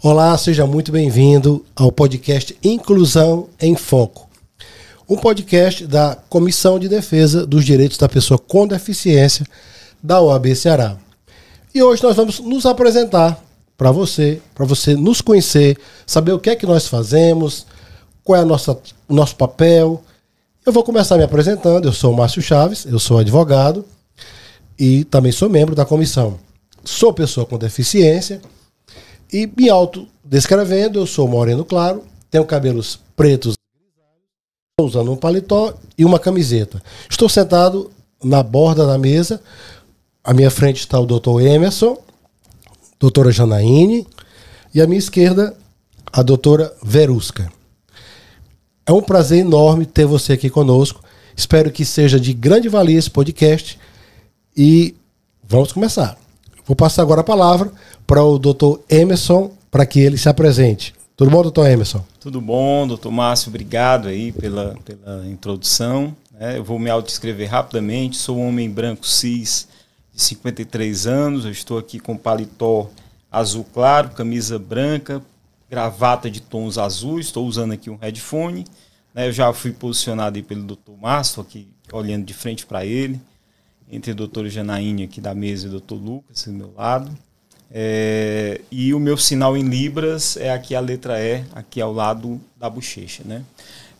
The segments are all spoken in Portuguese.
Olá, seja muito bem-vindo ao podcast Inclusão em Foco, um podcast da Comissão de Defesa dos Direitos da Pessoa com Deficiência da OAB Ceará. E hoje nós vamos nos apresentar para você nos conhecer, saber o que é que nós fazemos, qual é o nosso papel. Eu vou começar me apresentando. Eu sou o Márcio Chaves, eu sou advogado e também sou membro da comissão. Sou pessoa com deficiência e me autodescrevendo, eu sou moreno claro, tenho cabelos pretos, estou usando um paletó e uma camiseta. Estou sentado na borda da mesa, à minha frente está o Dr. Emerson, doutora Janaíne e à minha esquerda a doutora Verusca. É um prazer enorme ter você aqui conosco. Espero que seja de grande valia esse podcast e vamos começar. Vou passar agora a palavra para o Dr. Emerson para que ele se apresente. Tudo bom, Dr. Emerson? Tudo bom, Dr. Márcio. Obrigado aí pela introdução. Eu vou me autodescrever rapidamente. Sou um homem branco cis de 53 anos. Eu estou aqui com paletó azul claro, camisa branca, gravata de tons azuis. Estou usando aqui um headphone. Eu já fui posicionado aí pelo Dr. Márcio, aqui olhando de frente para ele, entre a doutora Janaíne aqui da mesa e o Dr. Lucas do meu lado. E o meu sinal em Libras é aqui a letra E, aqui ao lado da bochecha.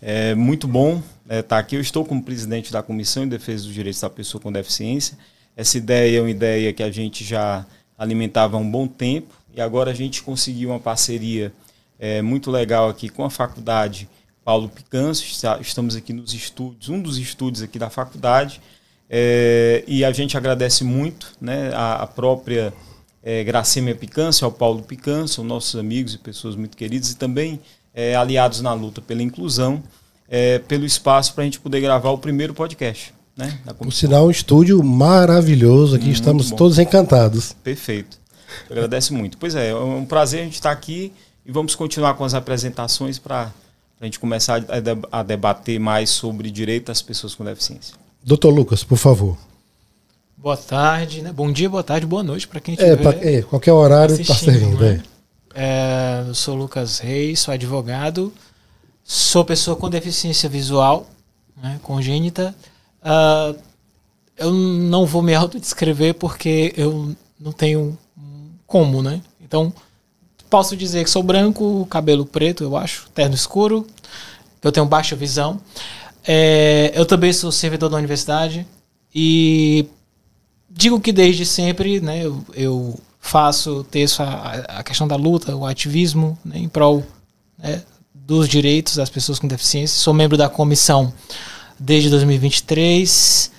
É muito bom estar aqui. Eu estou como presidente da Comissão de Defesa dos Direitos da Pessoa com Deficiência. Essa ideia é uma ideia que a gente já alimentava há um bom tempo e agora a gente conseguiu uma parceria muito legal aqui com a Faculdade Paulo Picanso. Estamos aqui nos estúdios, um dos estúdios aqui da faculdade, e a gente agradece muito, a própria Gracêmia Picanso, ao Paulo Picanso, são nossos amigos e pessoas muito queridas e também aliados na luta pela inclusão, pelo espaço para a gente poder gravar o primeiro podcast. Por sinal, um estúdio maravilhoso aqui, estamos todos encantados. Perfeito, eu agradeço muito. Pois é um prazer a gente estar aqui e vamos continuar com as apresentações para a gente começar a debater mais sobre direito das pessoas com deficiência. Doutor Lucas, por favor. Boa tarde, Bom dia, boa tarde, boa noite para quem estiver qualquer horário está servindo. Eu sou Lucas Reis, sou advogado, sou pessoa com deficiência visual, congênita. Eu não vou me autodescrever porque eu não tenho como, Então, posso dizer que sou branco, cabelo preto, eu acho, terno escuro, que eu tenho baixa visão. Eu também sou servidor da universidade e digo que desde sempre, eu faço a questão da luta, o ativismo, em prol dos direitos das pessoas com deficiência. Sou membro da comissão desde 2023.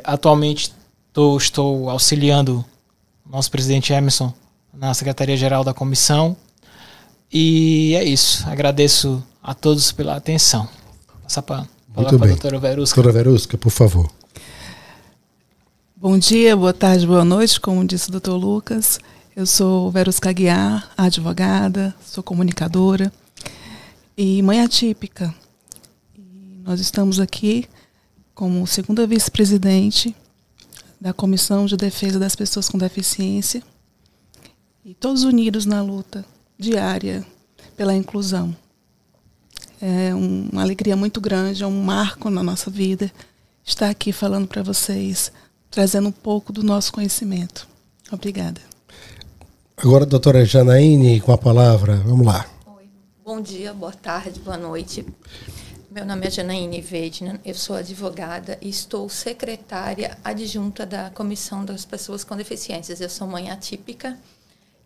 Atualmente estou auxiliando o nosso presidente Emerson na Secretaria-Geral da Comissão. E é isso. Agradeço a todos pela atenção. Passar para a doutora Verusca. Doutora Verusca, por favor. Bom dia, boa tarde, boa noite. Como disse o Dr. Lucas, eu sou Verusca Aguiar, advogada, sou comunicadora e mãe atípica. E nós estamos aqui como segunda vice-presidente da Comissão de Defesa das Pessoas com Deficiência e todos unidos na luta diária pela inclusão. É uma alegria muito grande, é um marco na nossa vida estar aqui falando para vocês, trazendo um pouco do nosso conhecimento. Obrigada. Agora, doutora Janaíne, com a palavra, vamos lá. Oi. Bom dia, boa tarde, boa noite. Meu nome é Janaíne Vedna, eu sou advogada e estou secretária adjunta da Comissão das Pessoas com Deficiências. Eu sou mãe atípica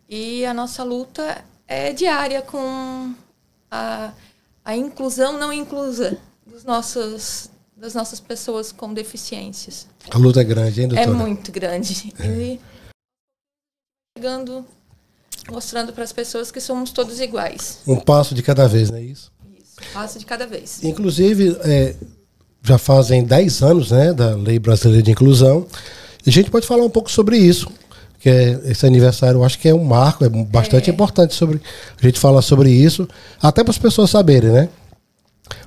e a nossa luta é diária com a inclusão não inclusa das nossas pessoas com deficiências. A luta é grande, hein, doutora? É muito grande. E mostrando para as pessoas que somos todos iguais. Um passo de cada vez, não é isso? Isso, um passo de cada vez. Inclusive, já fazem 10 anos, da Lei Brasileira de Inclusão, e a gente pode falar um pouco sobre isso, que esse aniversário, eu acho que é um marco, é bastante importante a gente falar sobre isso, até para as pessoas saberem,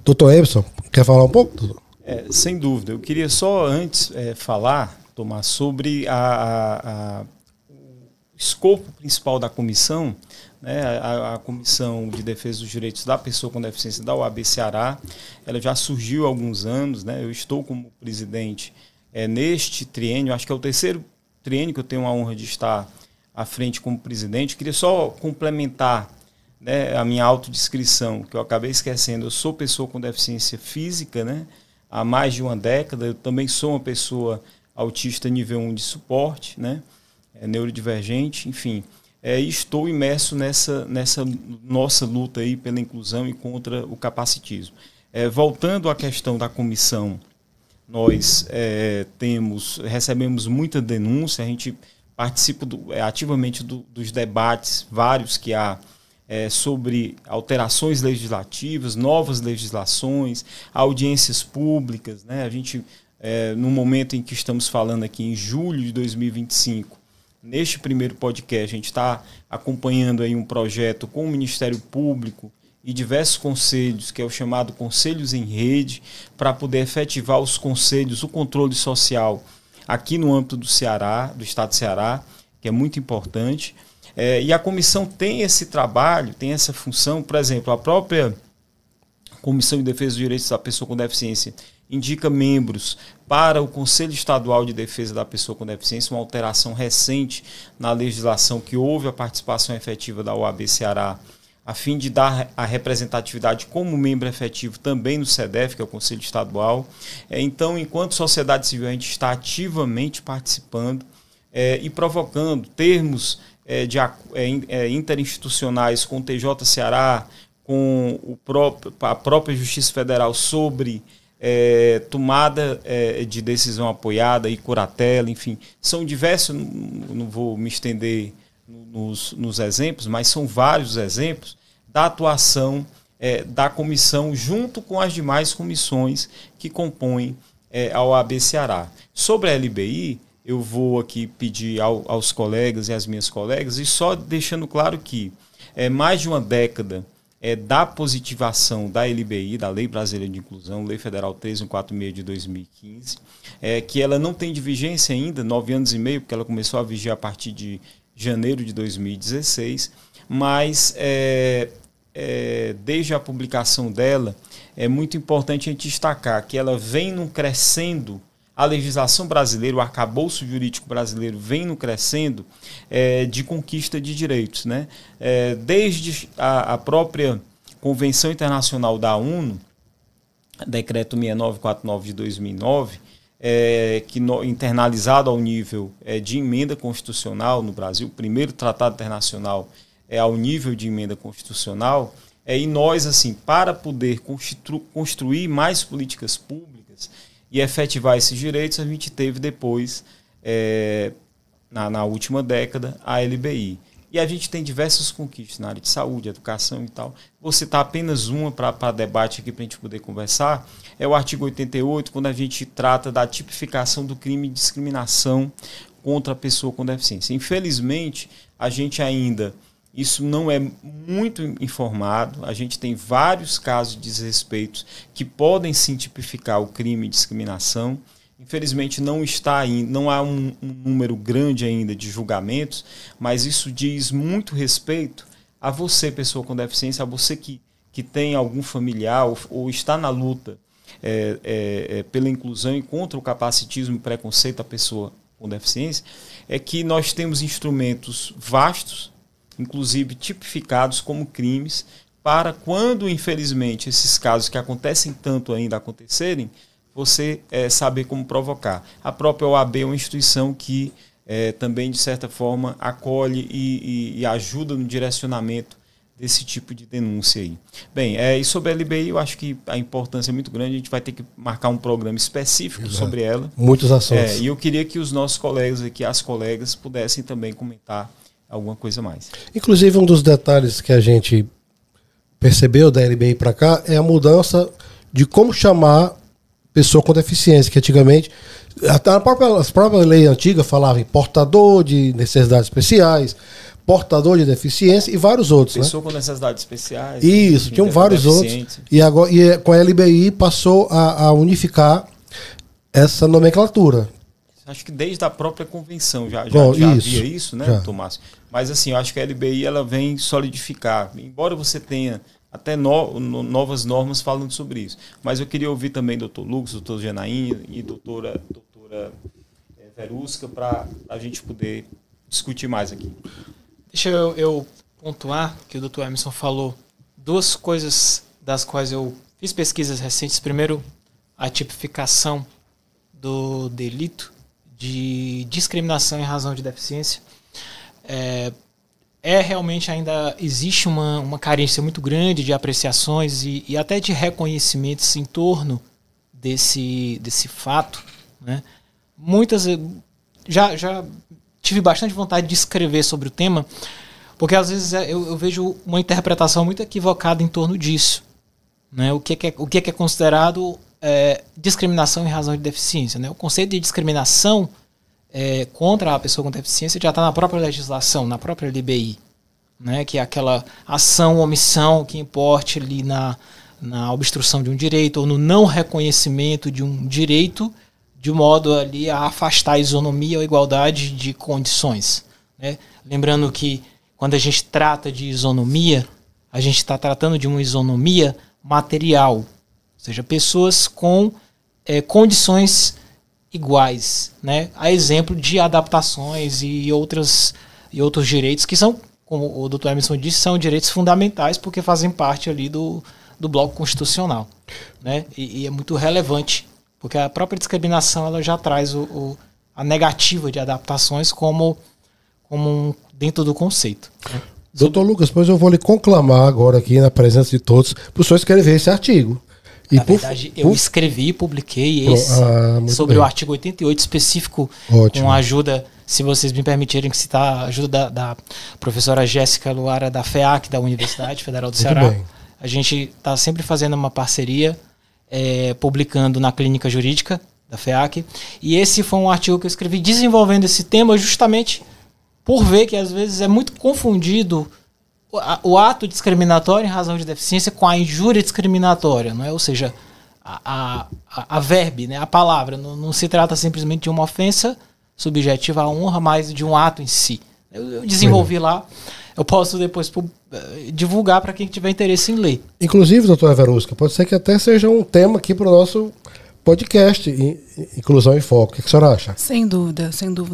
Doutor Emerson, quer falar um pouco, doutor? Sem dúvida. Eu queria só antes falar, Tomás, sobre o escopo principal da comissão, né, a Comissão de Defesa dos Direitos da Pessoa com Deficiência da OAB Ceará, ela já surgiu há alguns anos, né? Eu estou como presidente neste triênio, acho que é o terceiro triênio que eu tenho a honra de estar à frente como presidente. Eu queria só complementar, né, a minha autodescrição, que eu acabei esquecendo. Eu sou pessoa com deficiência física, né, há mais de uma década. Eu também sou uma pessoa autista nível 1 de suporte, né, neurodivergente, enfim. Estou imerso nessa nossa luta aí pela inclusão e contra o capacitismo. Voltando à questão da comissão, nós recebemos muita denúncia, a gente participa ativamente dos debates vários que há sobre alterações legislativas, novas legislações, audiências públicas, né? A gente, no momento em que estamos falando aqui, em julho de 2025, neste primeiro podcast, a gente está acompanhando aí um projeto com o Ministério Público e diversos conselhos, que é o chamado Conselhos em Rede, para poder efetivar os conselhos, o controle social aqui no âmbito do Ceará, do Estado de Ceará, que é muito importante. E a comissão tem esse trabalho, tem essa função. Por exemplo, a própria Comissão de Defesa dos Direitos da Pessoa com Deficiência indica membros para o Conselho Estadual de Defesa da Pessoa com Deficiência, uma alteração recente na legislação que houve a participação efetiva da OAB Ceará, a fim de dar a representatividade como membro efetivo também no CEDEF, que é o Conselho Estadual. Então, enquanto sociedade civil, a gente está ativamente participando e provocando termos interinstitucionais com o TJ Ceará, com a própria Justiça Federal sobre tomada de decisão apoiada e curatela, enfim. São diversos, não vou me estender nos exemplos, mas são vários exemplos da atuação da comissão junto com as demais comissões que compõem a OAB Ceará. Sobre a LBI, eu vou aqui pedir aos colegas e às minhas colegas, e só deixando claro que mais de uma década da positivação da LBI, da Lei Brasileira de Inclusão, Lei Federal 1346 de 2015, que ela não tem de vigência ainda, 9 anos e meio, porque ela começou a vigir a partir de janeiro de 2016, mas desde a publicação dela, é muito importante a gente destacar que ela vem crescendo, a legislação brasileira, o arcabouço jurídico brasileiro vem crescendo de conquista de direitos, né? Desde a própria Convenção Internacional da ONU, Decreto 6949 de 2009, internalizado ao nível de emenda constitucional no Brasil, o primeiro tratado internacional ao nível de emenda constitucional, e nós, assim, para poder construir mais políticas públicas e efetivar esses direitos, a gente teve depois, na última década, a LBI. E a gente tem diversas conquistas na área de saúde, educação e tal. Vou citar apenas uma para debate aqui, para a gente poder conversar. É o artigo 88, quando a gente trata da tipificação do crime de discriminação contra a pessoa com deficiência. Infelizmente, a gente ainda, isso não é muito informado. A gente tem vários casos de desrespeito que podem sim tipificar o crime de discriminação. Infelizmente não há um número grande ainda de julgamentos, mas isso diz muito respeito a você, pessoa com deficiência, a você que tem algum familiar ou está na luta pela inclusão e contra o capacitismo e preconceito à pessoa com deficiência, é que nós temos instrumentos vastos, inclusive tipificados como crimes, para quando, infelizmente, esses casos que acontecem tanto ainda acontecerem, você saber como provocar. A própria OAB é uma instituição que também, de certa forma, acolhe e ajuda no direcionamento desse tipo de denúncia aí. Bem, e sobre a LBI, eu acho que a importância é muito grande, a gente vai ter que marcar um programa específico sobre ela. Muitos assuntos. E eu queria que os nossos colegas aqui, as colegas, pudessem também comentar alguma coisa mais. Inclusive, um dos detalhes que a gente percebeu da LBI para cá é a mudança de como chamar pessoa com deficiência, que antigamente, até a própria lei antiga falava em portador de necessidades especiais, portador de deficiência e vários outros. Pessoa com necessidades especiais. Isso, tinham vários outros. E agora, com a LBI passou a unificar essa nomenclatura. Acho que desde a própria convenção já havia isso, né, Tomás? Mas assim, eu acho que a LBI ela vem solidificar. Embora você tenha até novas normas falando sobre isso. Mas eu queria ouvir também doutor Lucas, doutor Janaína e doutora Verusca para a gente poder discutir mais aqui. Deixa eu pontuar que o doutor Emerson falou duas coisas das quais eu fiz pesquisas recentes. Primeiro, a tipificação do delito de discriminação em razão de deficiência. Realmente ainda existe uma carência muito grande de apreciações e até de reconhecimentos em torno desse fato, né? Já tive bastante vontade de escrever sobre o tema, porque às vezes eu vejo uma interpretação muito equivocada em torno disso, né? O que é considerado discriminação em razão de deficiência, né? O conceito de discriminação contra a pessoa com deficiência já está na própria legislação, na própria LBI, né? Que é aquela ação ou omissão que importe ali na obstrução de um direito ou no não reconhecimento de um direito, de modo ali a afastar a isonomia ou igualdade de condições, né? Lembrando que quando a gente trata de isonomia, a gente está tratando de uma isonomia material, ou seja, pessoas com condições iguais, né? A exemplo de adaptações e outros direitos que são, como o Dr. Emerson disse, são direitos fundamentais porque fazem parte ali do bloco constitucional, né? E é muito relevante, porque a própria discriminação ela já traz a negativa de adaptações como dentro do conceito, né? Doutor Lucas, pois eu vou lhe conclamar agora aqui na presença de todos para o senhor escrever esse artigo. Na verdade, eu escrevi e publiquei sobre o artigo 88 específico. Ótimo. Com a ajuda, se vocês me permitirem citar, a ajuda da professora Jéssica Luara da FEAC, da Universidade Federal do Ceará. Bem. A gente está sempre fazendo uma parceria, publicando na Clínica Jurídica da FEAC. E esse foi um artigo que eu escrevi desenvolvendo esse tema justamente por ver que às vezes é muito confundido o ato discriminatório em razão de deficiência com a injúria discriminatória, não é? Ou seja, a verbe, né? A palavra, não se trata simplesmente de uma ofensa subjetiva à honra, mas de um ato em si. Eu desenvolvi lá, eu posso depois divulgar para quem tiver interesse em ler. Inclusive, doutora Verusca, pode ser que até seja um tema aqui para o nosso podcast, Inclusão em Foco. O que a senhora acha? Sem dúvida,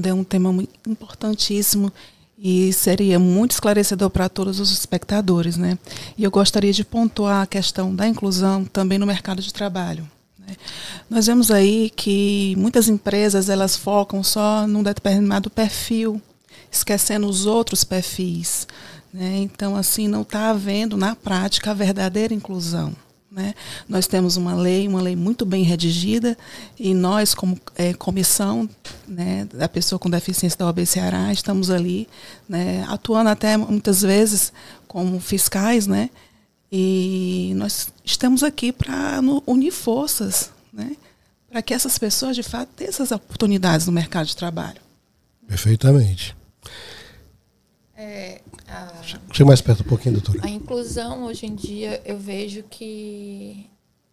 é um tema muito importantíssimo. E seria muito esclarecedor para todos os espectadores, né? E eu gostaria de pontuar a questão da inclusão também no mercado de trabalho, né? Nós vemos aí que muitas empresas elas focam só num determinado perfil, esquecendo os outros perfis, né? Então, assim, não está havendo na prática a verdadeira inclusão, né? Nós temos uma lei muito bem redigida e nós, como comissão, né, da pessoa com deficiência da OAB Ceará, estamos ali, né, atuando até muitas vezes como fiscais, né, e nós estamos aqui para unir forças, né, para que essas pessoas de fato tenham essas oportunidades no mercado de trabalho. Perfeitamente. Chega mais perto um pouquinho, doutora. A inclusão, hoje em dia, eu vejo que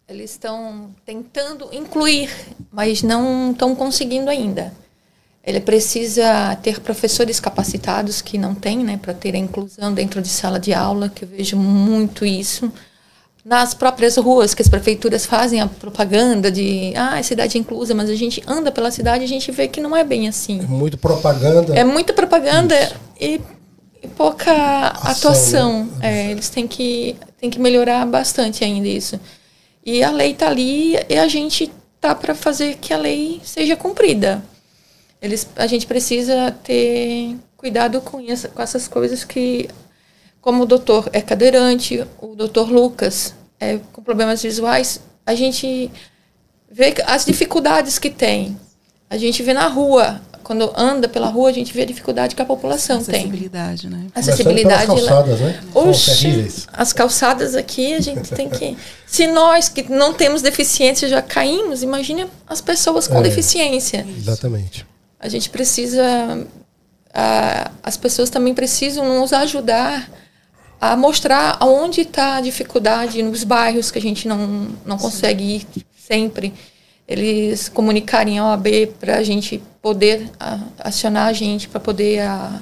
eles estão tentando incluir, mas não estão conseguindo ainda. Ele precisa ter professores capacitados, que não tem, né, para ter a inclusão dentro de sala de aula, que eu vejo muito isso. Nas próprias ruas, que as prefeituras fazem a propaganda de cidade inclusa, mas a gente anda pela cidade e a gente vê que não é bem assim. É muito propaganda. É muita propaganda e pouca atuação. Né? Eles têm que melhorar bastante ainda isso. E a lei está ali e a gente está para fazer que a lei seja cumprida. A gente precisa ter cuidado com essas coisas que, como o doutor é cadeirante, o doutor Lucas com problemas visuais, a gente vê as dificuldades que tem. A gente vê na rua. Quando anda pela rua, a gente vê a dificuldade que a população tem. Acessibilidade, né? Acessibilidade. Calçadas, né? As calçadas aqui, a gente tem que... Se nós que não temos deficiência já caímos, imagine as pessoas com deficiência. Exatamente. A gente precisa... as pessoas também precisam nos ajudar a mostrar aonde está a dificuldade nos bairros que a gente não consegue ir sempre. eles comunicarem a OAB para a gente poder acionar a gente, para poder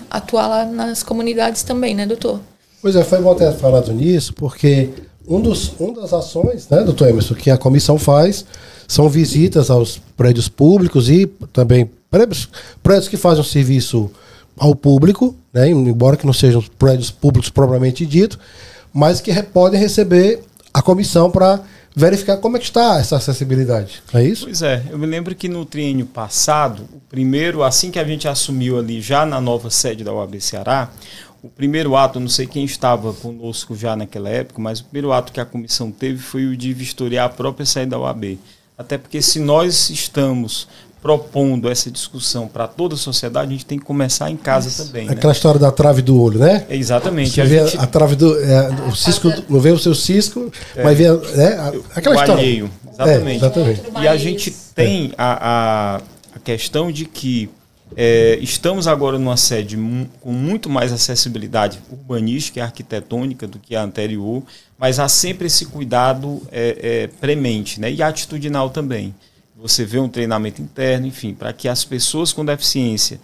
atuar lá nas comunidades também, né, doutor? Pois é, foi bom ter falado nisso, porque uma das ações, né, doutor Emerson, que a comissão faz são visitas aos prédios públicos e também prédios que fazem um serviço ao público, né, embora que não sejam prédios públicos propriamente dito, mas que podem receber a comissão para verificar como é que está essa acessibilidade. É isso? Pois é, eu me lembro que no triênio passado, o primeiro, assim que a gente assumiu ali já na nova sede da OAB Ceará, o primeiro ato, eu não sei quem estava conosco já naquela época, mas o primeiro ato que a comissão teve foi o de vistoriar a própria sede da OAB. Até porque se nós estamos propondo essa discussão para toda a sociedade, a gente tem que começar em casa também. Aquela história da trave do olho, né? Exatamente. Você vê a trave do... o cisco, não vê o seu cisco, mas vê aquela história. Alheio. Exatamente. Exatamente. E a gente tem a questão de que estamos agora numa sede com muito mais acessibilidade urbanística e arquitetônica do que a anterior, mas há sempre esse cuidado premente, né? E atitudinal também. Você vê um treinamento interno, enfim, para que as pessoas com deficiência,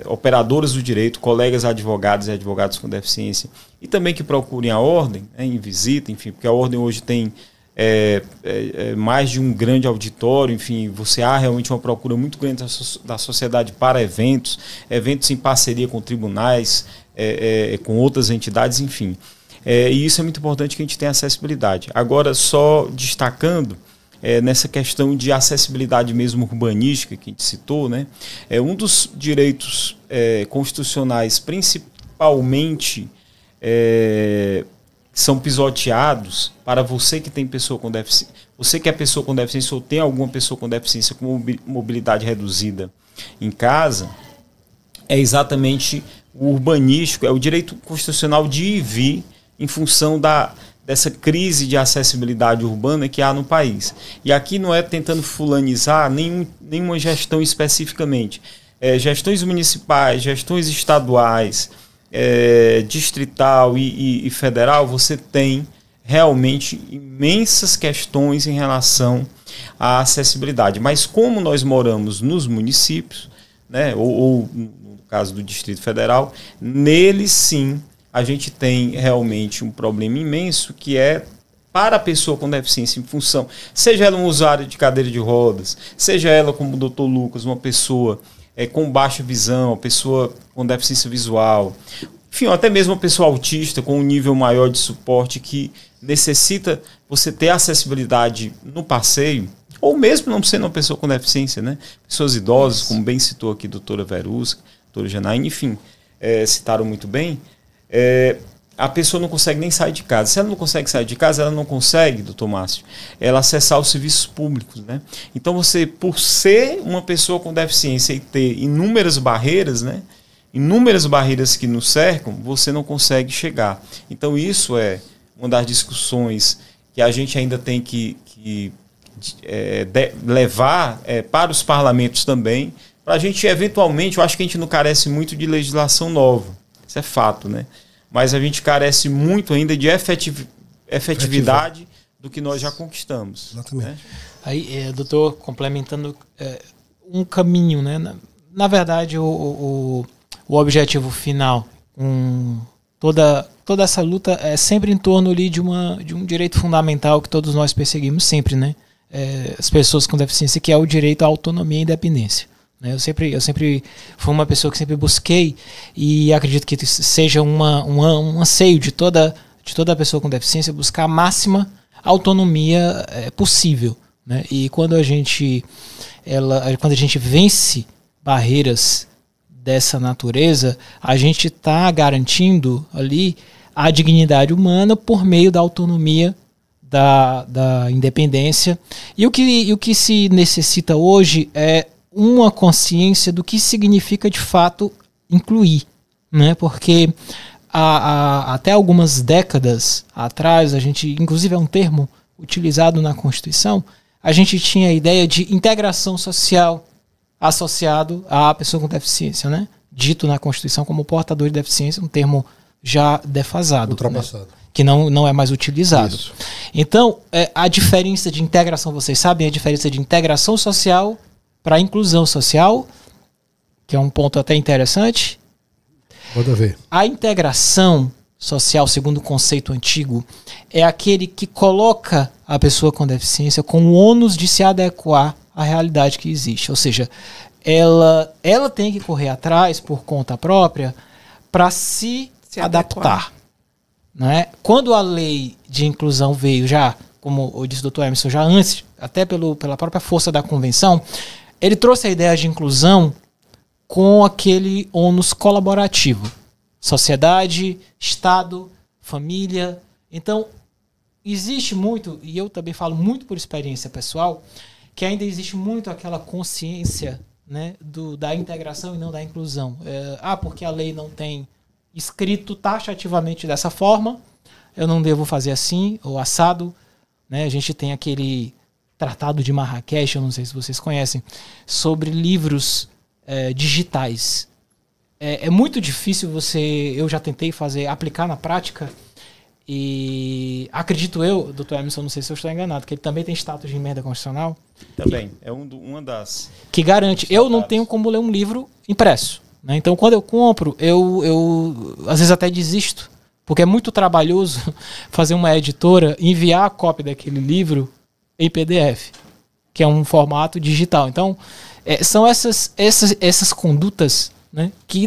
operadoras do direito, colegas advogados e advogados com deficiência, e também que procurem a ordem, né, em visita, enfim, porque a ordem hoje tem mais de um grande auditório, enfim, há realmente uma procura muito grande da sociedade para eventos em parceria com tribunais, com outras entidades, enfim. E isso é muito importante que a gente tenha acessibilidade. Agora, só destacando, nessa questão de acessibilidade mesmo urbanística que a gente citou, né? Um dos direitos constitucionais principalmente são pisoteados para você que tem pessoa com deficiência, você que é pessoa com deficiência ou tem alguma pessoa com deficiência com mobilidade reduzida em casa, é exatamente o urbanístico, é o direito constitucional de ir e vir em função dessa crise de acessibilidade urbana que há no país. E aqui não é tentando fulanizar nenhuma gestão especificamente. Gestões municipais, gestões estaduais, distrital e federal, você tem realmente imensas questões em relação à acessibilidade. Mas como nós moramos nos municípios, né, ou no caso do Distrito Federal, neles sim a gente tem realmente um problema imenso que para a pessoa com deficiência em função, seja ela um usuário de cadeira de rodas, seja ela, como o Dr. Lucas, uma pessoa com baixa visão, uma pessoa com deficiência visual, enfim, até mesmo uma pessoa autista com um nível maior de suporte que necessita você ter acessibilidade no passeio, ou mesmo não sendo uma pessoa com deficiência, né? Pessoas idosas, como bem citou aqui a doutora Verusca, a doutora Janaína, enfim, citaram muito bem. A pessoa não consegue nem sair de casa. Se ela não consegue sair de casa, ela não consegue, doutor Márcio, ela acessar os serviços públicos, né? Então você, por ser uma pessoa com deficiência e ter inúmeras barreiras, né? Inúmeras barreiras que nos cercam, você não consegue chegar. Então isso é uma das discussões que a gente ainda tem que levar para os parlamentos também, para a gente eventualmente, eu acho que a gente não carece muito de legislação nova, isso é fato, né? Mas a gente carece muito ainda de efetividade do que nós já conquistamos. Exatamente. Né? Aí, doutor, complementando um caminho, né? Na verdade, o objetivo final, toda essa luta é sempre em torno ali de um direito fundamental que todos nós perseguimos sempre, né? As pessoas com deficiência, que é o direito à autonomia e independência. Eu sempre fui uma pessoa que sempre busquei, e acredito que seja um anseio de toda pessoa com deficiência, buscar a máxima autonomia possível, né? E quando a gente vence barreiras dessa natureza, a gente está garantindo ali a dignidade humana por meio da autonomia, da independência. E o que se necessita hoje é uma consciência do que significa de fato incluir, né? Porque até algumas décadas atrás, a gente, inclusive é um termo utilizado na Constituição, a gente tinha a ideia de integração social associado à pessoa com deficiência, né? Dito na Constituição como portador de deficiência, um termo já defasado. Ultrapassado. Né? que não é mais utilizado. Isso. Então, a diferença de integração, vocês sabem a diferença de integração social para inclusão social, que é um ponto até interessante. Manda ver. A integração social, segundo o conceito antigo, é aquele que coloca a pessoa com deficiência com o ônus de se adequar à realidade que existe. Ou seja, ela tem que correr atrás por conta própria para se adaptar. Né? Quando a lei de inclusão veio já, como eu disse o Dr. Emerson, já antes, até pela própria força da convenção, ele trouxe a ideia de inclusão com aquele ônus colaborativo. Sociedade, Estado, família. Então, existe muito, e eu também falo muito por experiência pessoal, que ainda existe muito aquela consciência, né, da integração e não da inclusão. Porque a lei não tem escrito taxativamente dessa forma, eu não devo fazer assim ou assado, né? A gente tem aquele Tratado de Marrakech, eu não sei se vocês conhecem, sobre livros digitais. É muito difícil eu já tentei aplicar na prática, e acredito eu, Dr. Emerson, não sei se eu estou enganado, que ele também tem status de emenda constitucional. Também, é uma das... Que garante, eu não tenho como ler um livro impresso. Né? Então, quando eu compro, eu às vezes até desisto, porque é muito trabalhoso fazer uma editora enviar a cópia daquele livro em PDF, que é um formato digital. Então, são essas condutas, né, que,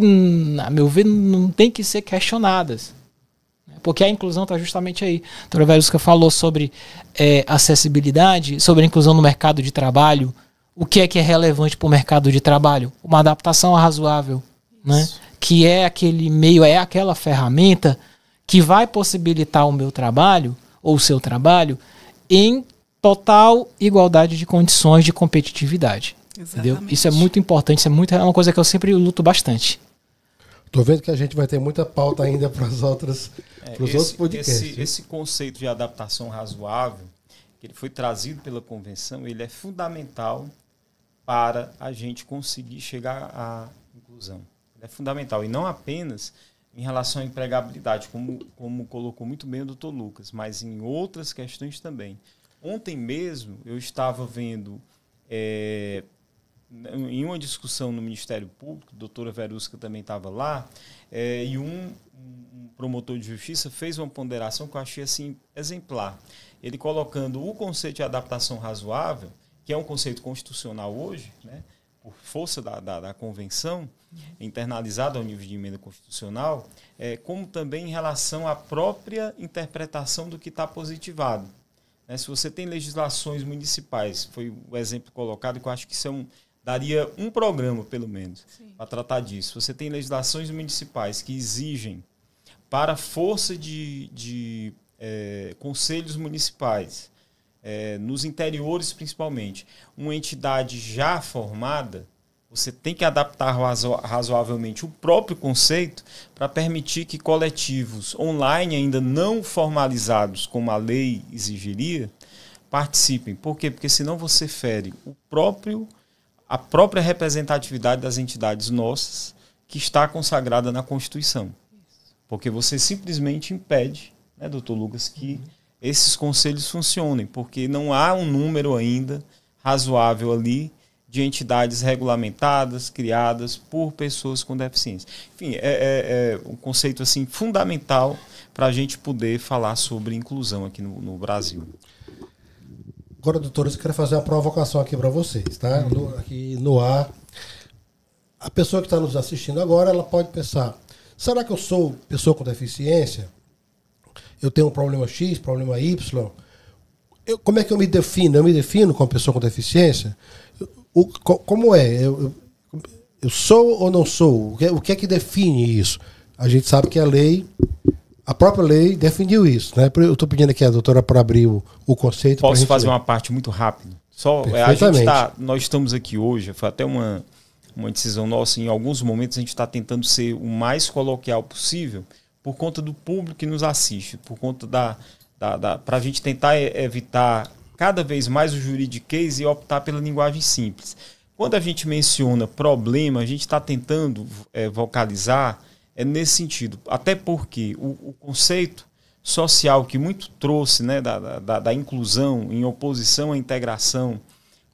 a meu ver, não tem que ser questionadas. Porque a inclusão está justamente aí. A doutora Verusca falou sobre acessibilidade, sobre a inclusão no mercado de trabalho. O que é relevante para o mercado de trabalho? Uma adaptação razoável, né? Que é aquele meio, é aquela ferramenta que vai possibilitar o meu trabalho, ou o seu trabalho, em total igualdade de condições de competitividade. Entendeu? Isso é muito importante, é uma coisa que eu sempre luto bastante. Tô vendo que a gente vai ter muita pauta ainda para os outros podcasts. Esse conceito de adaptação razoável, que ele foi trazido pela convenção, ele é fundamental para a gente conseguir chegar à inclusão. Ele é fundamental, e não apenas em relação à empregabilidade, como colocou muito bem o Dr. Lucas, mas em outras questões também. Ontem mesmo eu estava vendo em uma discussão no Ministério Público, a doutora Verusca também estava lá, e um promotor de justiça fez uma ponderação que eu achei assim, exemplar. Ele colocando o conceito de adaptação razoável, que é um conceito constitucional hoje, né, por força da convenção, internalizado ao nível de emenda constitucional, como também em relação à própria interpretação do que está positivado. Se você tem legislações municipais, foi o exemplo colocado, que eu acho que isso daria um programa, pelo menos, para tratar disso. Você tem legislações municipais que exigem, para a força de conselhos municipais, nos interiores principalmente, uma entidade já formada, você tem que adaptar razoavelmente o próprio conceito para permitir que coletivos online ainda não formalizados, como a lei exigiria, participem. Por quê? Porque senão você fere a própria representatividade das entidades nossas, que está consagrada na Constituição. Porque você simplesmente impede, né, doutor Lucas, que esses conselhos funcionem, porque não há um número ainda razoável ali de entidades regulamentadas, criadas por pessoas com deficiência. Enfim, é um conceito assim, fundamental para a gente poder falar sobre inclusão aqui no Brasil. Agora, doutores, eu quero fazer uma provocação aqui para vocês, tá? Aqui no ar. A pessoa que está nos assistindo agora, ela pode pensar, será que eu sou pessoa com deficiência? Eu tenho um problema X, problema Y? Como é que eu me defino? Eu me defino como pessoa com deficiência? Como é? Eu sou ou não sou? O que é que define isso? A gente sabe que a própria lei definiu isso, né? Eu estou pedindo aqui a doutora para abrir o conceito. Posso fazer uma parte muito rápida? Nós estamos aqui hoje, foi até uma decisão nossa, em alguns momentos a gente está tentando ser o mais coloquial possível por conta do público que nos assiste, por conta para a gente tentar evitar cada vez mais o juridiquês e optar pela linguagem simples. Quando a gente menciona problema, a gente está tentando vocalizar nesse sentido. Até porque o conceito social que muito trouxe, né, da inclusão em oposição à integração,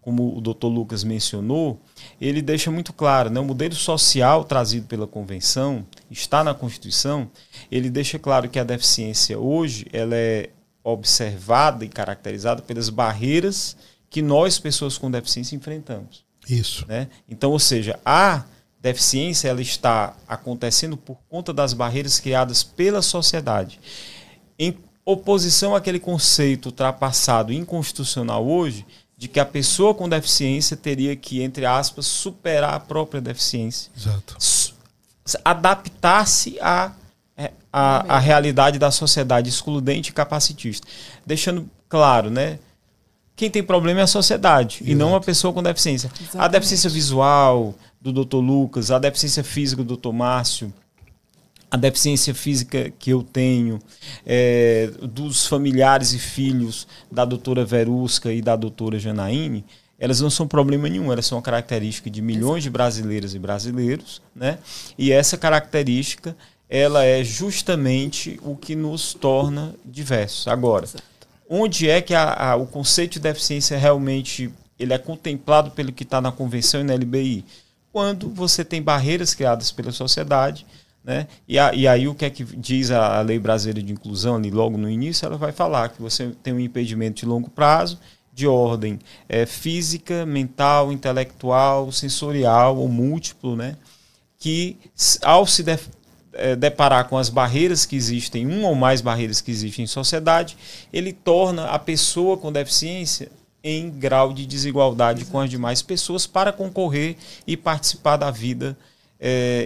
como o Dr. Lucas mencionou, ele deixa muito claro, né, o modelo social trazido pela Convenção, está na Constituição, ele deixa claro que a deficiência hoje ela é observada e caracterizada pelas barreiras que nós, pessoas com deficiência, enfrentamos. Isso. Né? Então, ou seja, a deficiência ela está acontecendo por conta das barreiras criadas pela sociedade. Em oposição àquele conceito ultrapassado inconstitucional hoje, de que a pessoa com deficiência teria que, entre aspas, superar a própria deficiência. Exato. Adaptar-se à realidade da sociedade excludente e capacitista. Deixando claro, né? Quem tem problema é a sociedade. Exato. E não a pessoa com deficiência. Exatamente. A deficiência visual do Dr. Lucas, a deficiência física do Dr. Márcio, a deficiência física que eu tenho, dos familiares e filhos da doutora Verusca e da doutora Janaíne, elas não são problema nenhum, elas são uma característica de milhões de brasileiras e brasileiros, né? E essa característica, ela é justamente o que nos torna diversos. Agora, onde é que o conceito de deficiência realmente ele é contemplado pelo que está na Convenção e na LBI? Quando você tem barreiras criadas pela sociedade, né? E aí o que é que diz a Lei Brasileira de Inclusão, ali logo no início, ela vai falar que você tem um impedimento de longo prazo, de ordem física, mental, intelectual, sensorial ou múltiplo, né? Que ao se deparar com as barreiras que existem, uma ou mais barreiras que existem em sociedade, ele torna a pessoa com deficiência em grau de desigualdade com as demais pessoas para concorrer e participar da vida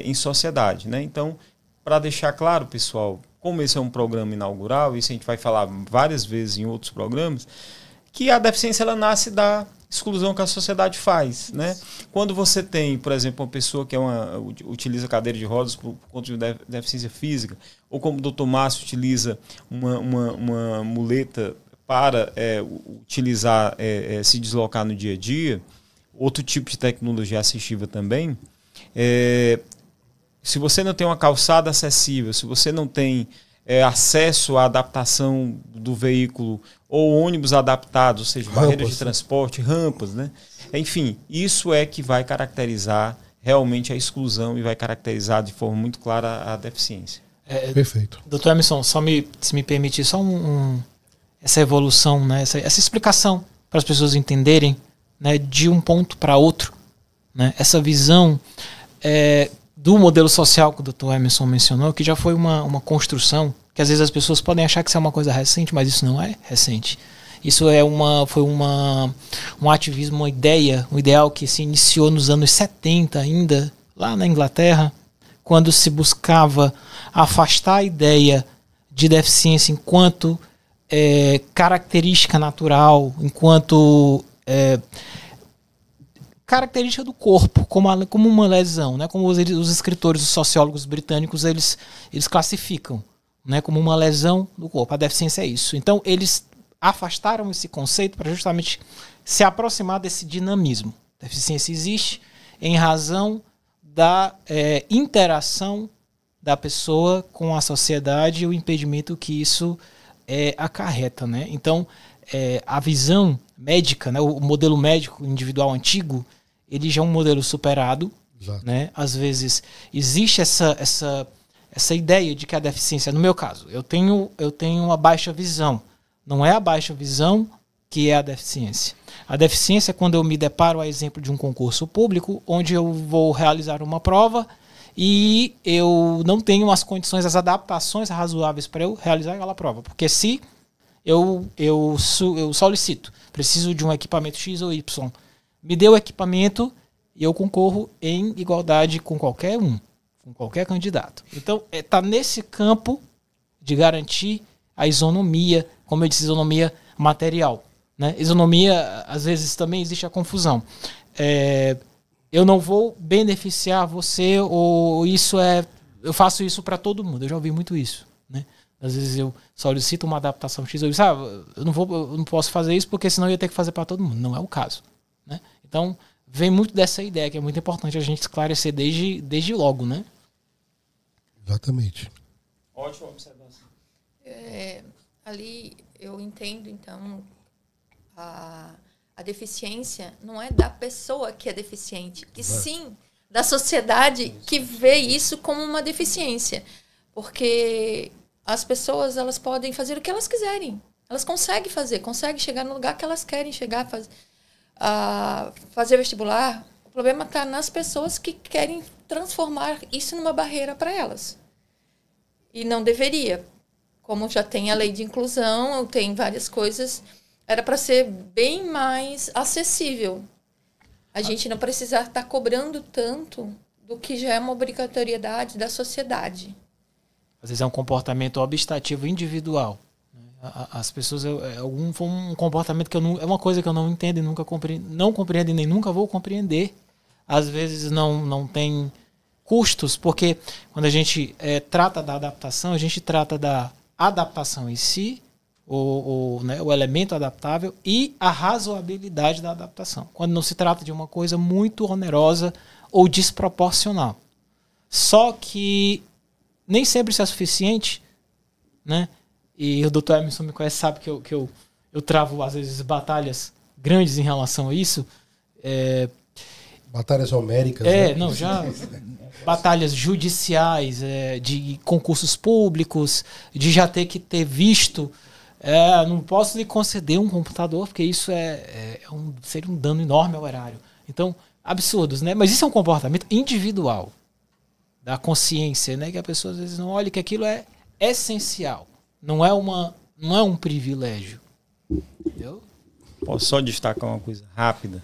em sociedade, né? Então, para deixar claro, pessoal, como esse é um programa inaugural, isso a gente vai falar várias vezes em outros programas, que a deficiência ela nasce da exclusão que a sociedade faz, né? Quando você tem, por exemplo, uma pessoa que utiliza cadeira de rodas por conta de deficiência física, ou como o Dr. Márcio utiliza uma muleta para utilizar, se deslocar no dia a dia, outro tipo de tecnologia assistiva também, se você não tem uma calçada acessível, se você não tem acesso à adaptação do veículo ou ônibus adaptados, ou seja, barreiras de transporte, rampas, né? Enfim, isso é que vai caracterizar realmente a exclusão e vai caracterizar de forma muito clara a deficiência. Perfeito. Doutor Emerson, se me permitir, só essa evolução, né? essa explicação para as pessoas entenderem, né? De um ponto para outro, né? Essa visão do modelo social que o Dr. Emerson mencionou, que já foi uma construção, que às vezes as pessoas podem achar que isso é uma coisa recente, mas isso não é recente. Isso foi um ativismo, uma ideia, um ideal que se iniciou nos anos 70 ainda, lá na Inglaterra, quando se buscava afastar a ideia de deficiência enquanto característica natural, enquanto característica do corpo, como uma lesão, né? Como os escritores, os sociólogos britânicos, eles classificam, né? Como uma lesão do corpo. A deficiência é isso. Então, eles afastaram esse conceito para justamente se aproximar desse dinamismo. A deficiência existe em razão da interação da pessoa com a sociedade e o impedimento que isso acarreta, né? Então, a visão médica, né? O modelo médico individual antigo, ele já é um modelo superado, né? Às vezes existe essa ideia de que a deficiência, no meu caso, eu tenho uma baixa visão. Não é a baixa visão que é a deficiência. A deficiência é quando eu me deparo, a exemplo de um concurso público, onde eu vou realizar uma prova e eu não tenho as condições, as adaptações razoáveis para eu realizar aquela prova. Porque se eu solicito, preciso de um equipamento X ou Y, me dê o equipamento e eu concorro em igualdade com qualquer um, com qualquer candidato. Então, está nesse campo de garantir a isonomia, como eu disse, isonomia material, né? Isonomia, às vezes também existe a confusão. Eu não vou beneficiar você, ou eu faço isso para todo mundo. Eu já ouvi muito isso, né? Às vezes eu solicito uma adaptação X, eu não posso fazer isso porque senão eu ia ter que fazer para todo mundo. Não é o caso, né? Então, vem muito dessa ideia que é muito importante a gente esclarecer desde logo, né? Exatamente. Ótima observação. Ali eu entendo, então, a deficiência não é da pessoa que é deficiente, e sim da sociedade que vê isso como uma deficiência. Porque as pessoas, elas podem fazer o que elas quiserem. Elas conseguem chegar no lugar que elas querem chegar, fazer vestibular. O problema está nas pessoas que querem transformar isso numa barreira para elas. E não deveria. Como já tem a lei de inclusão, tem várias coisas, era para ser bem mais acessível. A gente não precisa estar cobrando tanto do que já é uma obrigatoriedade da sociedade. Às vezes é um comportamento obstativo individual. As pessoas, foi um comportamento que é uma coisa que eu não entendo e nunca não compreendo e nem nunca vou compreender. Às vezes não tem custos, porque quando a gente trata da adaptação, a gente trata da adaptação em si, o elemento adaptável e a razoabilidade da adaptação. Quando não se trata de uma coisa muito onerosa ou desproporcional. Só que nem sempre isso é suficiente, né? E o Dr. Emerson me conhece, sabe que eu travo, às vezes, batalhas grandes em relação a isso. Batalhas homéricas. Né? Batalhas judiciais, de concursos públicos, de já ter visto. Não posso lhe conceder um computador, porque isso seria um dano enorme ao erário. Então, absurdos, né? Mas isso é um comportamento individual da consciência, né? Que a pessoa às vezes não olha que aquilo é essencial. Não é um privilégio. Entendeu? Posso só destacar uma coisa rápida?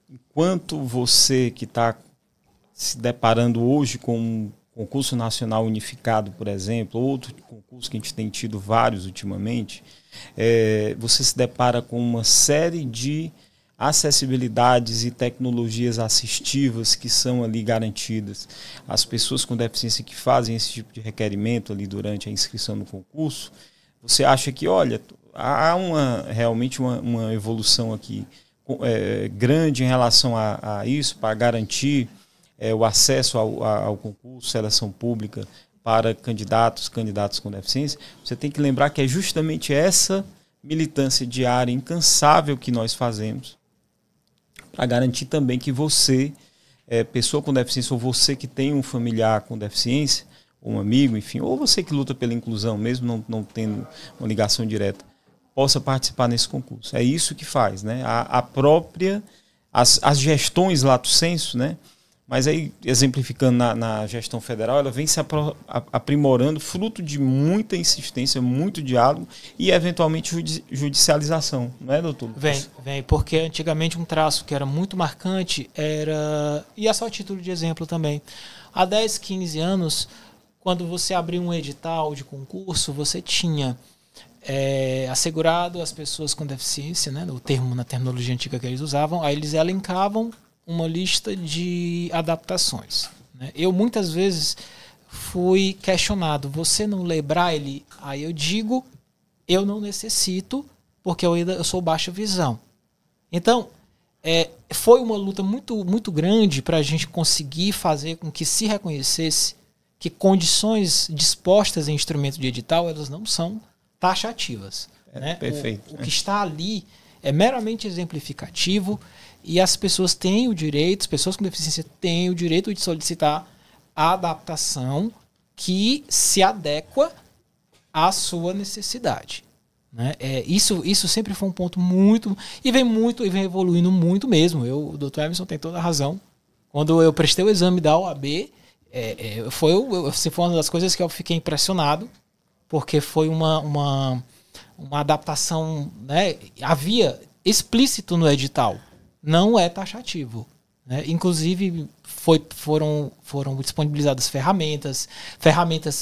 Enquanto você que está se deparando hoje com um concurso nacional unificado, por exemplo, outro concurso que a gente tem tido vários ultimamente, você se depara com uma série de acessibilidades e tecnologias assistivas que são ali garantidas. As pessoas com deficiência que fazem esse tipo de requerimento ali durante a inscrição no concurso, você acha que, olha, há realmente uma evolução aqui grande em relação a isso, para garantir o acesso ao concurso, seleção pública para candidatos com deficiência. Você tem que lembrar que é justamente essa militância diária incansável que nós fazemos para garantir também que você, pessoa com deficiência, ou você que tem um familiar com deficiência, ou um amigo, enfim, ou você que luta pela inclusão, mesmo não tendo uma ligação direta, possa participar nesse concurso. É isso que faz, né? As gestões lato sensu, né? Mas aí, exemplificando na gestão federal, ela vem se aprimorando, fruto de muita insistência, muito diálogo e, eventualmente, judicialização. Não é, doutor? Vem, porque antigamente um traço que era muito marcante era... E é só título de exemplo também. Há 10, 15 anos, quando você abriu um edital de concurso, você tinha assegurado as pessoas com deficiência, né? O termo, na terminologia antiga que eles usavam, aí eles elencavam uma lista de adaptações, né? Eu muitas vezes fui questionado, você não lê Braille? Aí eu digo, eu não necessito, porque eu sou baixa visão. Então, foi uma luta muito, muito grande para a gente conseguir fazer com que se reconhecesse que condições dispostas em instrumento de edital, elas não são taxativas. Né? Perfeito. O que está ali é meramente exemplificativo. E as pessoas têm o direito, as pessoas com deficiência têm o direito de solicitar a adaptação que se adequa à sua necessidade. Né? Isso sempre foi um ponto muito... E vem evoluindo muito mesmo. O Dr. Emerson tem toda a razão. Quando eu prestei o exame da OAB, foi uma das coisas que eu fiquei impressionado, porque foi uma adaptação, né? Havia explícito no edital. Não é taxativo, né? Inclusive foram disponibilizadas ferramentas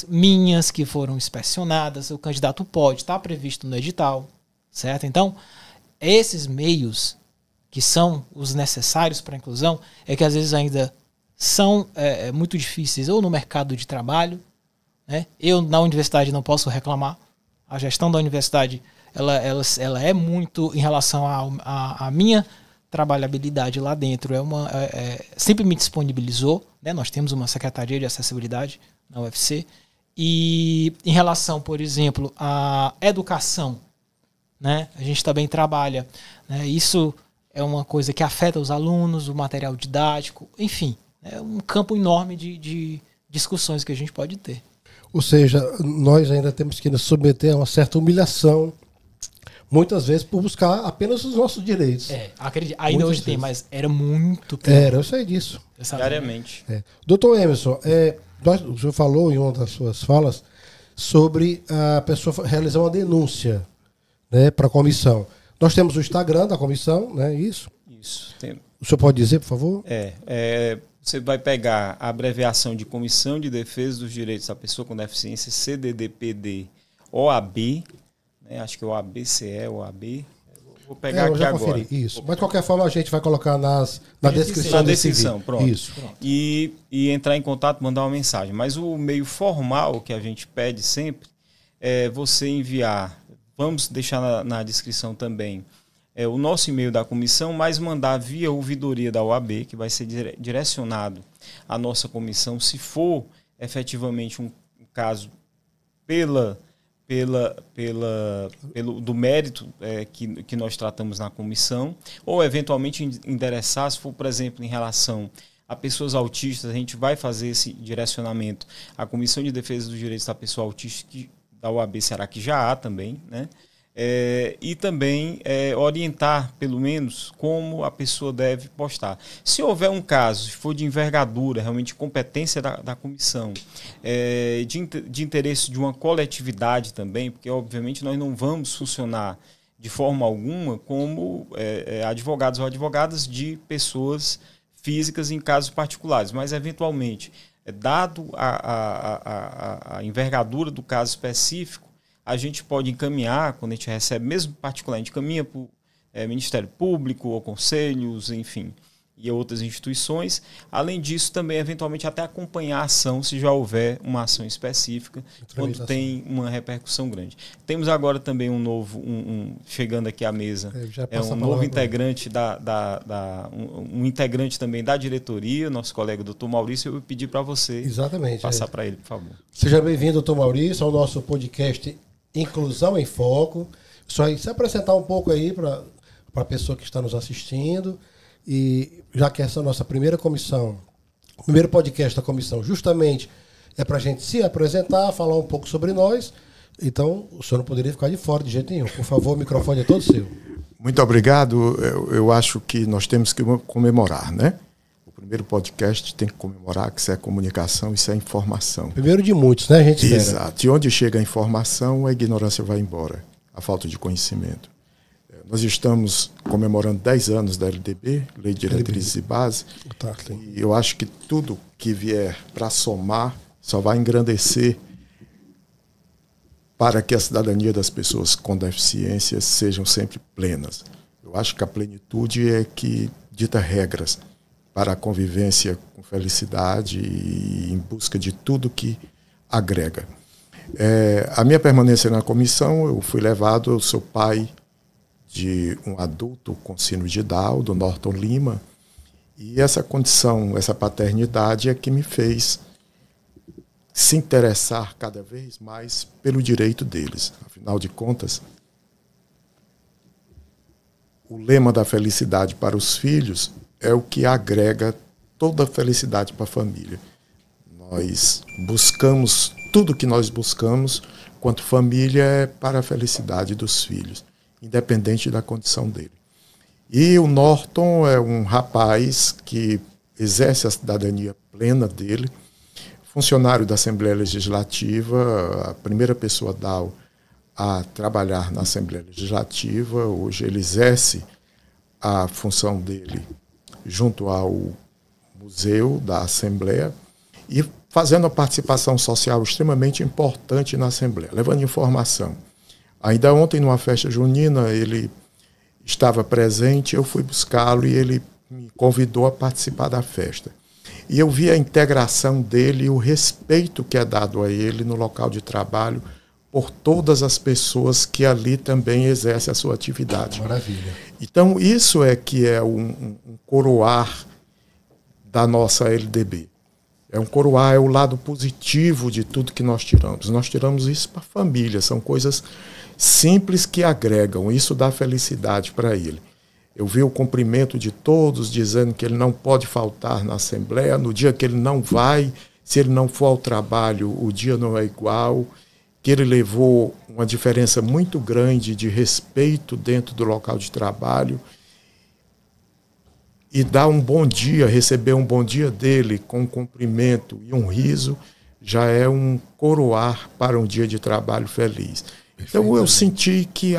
minhas que foram inspecionadas, o candidato pode, está previsto no edital, certo? Então, esses meios que são os necessários para a inclusão é que às vezes ainda são muito difíceis, ou no mercado de trabalho, né? Eu na universidade não posso reclamar, a gestão da universidade ela é muito em relação à minha trabalhabilidade lá dentro, sempre me disponibilizou, né? Nós temos uma secretaria de acessibilidade na UFC E em relação, por exemplo, à educação, né? A gente também trabalha, né? Isso é uma coisa que afeta os alunos, o material didático, enfim, é um campo enorme de discussões que a gente pode ter. Ou seja, nós ainda temos que nos submeter a uma certa humilhação, muitas vezes por buscar apenas os nossos direitos. Acredito. Ainda Muitas hoje tem, vezes. mas era muito pior. Eu sei disso. Diariamente. Doutor Emerson, o senhor falou em uma das suas falas sobre a pessoa realizar uma denúncia, né, para a comissão. Nós temos o Instagram da comissão, né? Isso. O senhor pode dizer, por favor? Você vai pegar a abreviação de Comissão de Defesa dos Direitos da Pessoa com Deficiência, CDDPD OAB, né? Acho que é OABCE, OAB. Vou pegar aqui agora. Isso. Mas de qualquer forma a gente vai colocar na descrição desse vídeo. Pronto. Isso. E entrar em contato, mandar uma mensagem. Mas o meio formal que a gente pede sempre é você enviar, vamos deixar na descrição também, o nosso e-mail da comissão, mas mandar via ouvidoria da OAB, que vai ser direcionado à nossa comissão, se for efetivamente um caso do mérito que nós tratamos na comissão, ou eventualmente endereçar, se for, por exemplo, em relação a pessoas autistas, a gente vai fazer esse direcionamento à Comissão de Defesa dos Direitos da Pessoa Autista da OAB Ceará, que já há também, né? E também orientar, pelo menos, como a pessoa deve postar. Se houver um caso, se for de envergadura, realmente competência da comissão, de interesse de uma coletividade também, porque, obviamente, nós não vamos funcionar de forma alguma como advogados ou advogadas de pessoas físicas em casos particulares, mas, eventualmente, dado a envergadura do caso específico, a gente pode encaminhar, quando a gente recebe, mesmo particular, a gente encaminha para o Ministério Público, ou conselhos, enfim, e outras instituições. Além disso, também, eventualmente, até acompanhar a ação, se já houver uma ação específica, quando tem uma repercussão grande. Temos agora também um novo, chegando aqui à mesa, um novo integrante um integrante também da diretoria, nosso colega doutor Maurício. Eu vou pedir para você passar para ele, por favor. Seja bem-vindo, doutor Maurício, ao nosso podcast Inclusão em Foco. Só se apresentar um pouco aí para a pessoa que está nos assistindo. E já que essa é a nossa primeira comissão, o primeiro podcast da comissão, justamente é para a gente se apresentar, falar um pouco sobre nós. Então, o senhor não poderia ficar de fora de jeito nenhum. Por favor, o microfone é todo seu. Muito obrigado. Eu acho que nós temos que comemorar, né? O primeiro podcast tem que comemorar que isso é comunicação, isso é informação. Primeiro de muitos, né, a gente espera. Exato. E onde chega a informação, a ignorância vai embora, a falta de conhecimento. Nós estamos comemorando 10 anos da LDB, Lei de Diretrizes e Bases, e eu acho que tudo que vier para somar só vai engrandecer para que a cidadania das pessoas com deficiência sejam sempre plenas. Eu acho que a plenitude é que dita regras para a convivência com felicidade e em busca de tudo que agrega. A minha permanência na comissão, eu fui levado, eu sou pai de um adulto com síndrome de Down, do Norton Lima, e essa condição, essa paternidade é que me fez se interessar cada vez mais pelo direito deles. Afinal de contas, o lema da felicidade para os filhos é o que agrega toda a felicidade para a família. Nós buscamos, tudo que nós buscamos, quanto família, é para a felicidade dos filhos, independente da condição dele. E o Norton é um rapaz que exerce a cidadania plena dele, funcionário da Assembleia Legislativa, a primeira pessoa Down a trabalhar na Assembleia Legislativa. Hoje ele exerce a função dele junto ao Museu da Assembleia e fazendo a participação social extremamente importante na Assembleia, levando informação. Ainda ontem, numa festa junina, ele estava presente, eu fui buscá-lo e ele me convidou a participar da festa. E eu vi a integração dele e o respeito que é dado a ele no local de trabalho por todas as pessoas que ali também exercem a sua atividade. Maravilha. Então, isso é que é um coroar da nossa LDB. É um coroar, é o lado positivo de tudo que nós tiramos. Nós tiramos isso para a família, são coisas simples que agregam, isso dá felicidade para ele. Eu vi o cumprimento de todos, dizendo que ele não pode faltar na Assembleia, no dia que ele não vai, se ele não for ao trabalho, o dia não é igual, que ele levou uma diferença muito grande de respeito dentro do local de trabalho, e dar um bom dia, receber um bom dia dele com um cumprimento e um riso, já é um coroar para um dia de trabalho feliz. Então eu senti que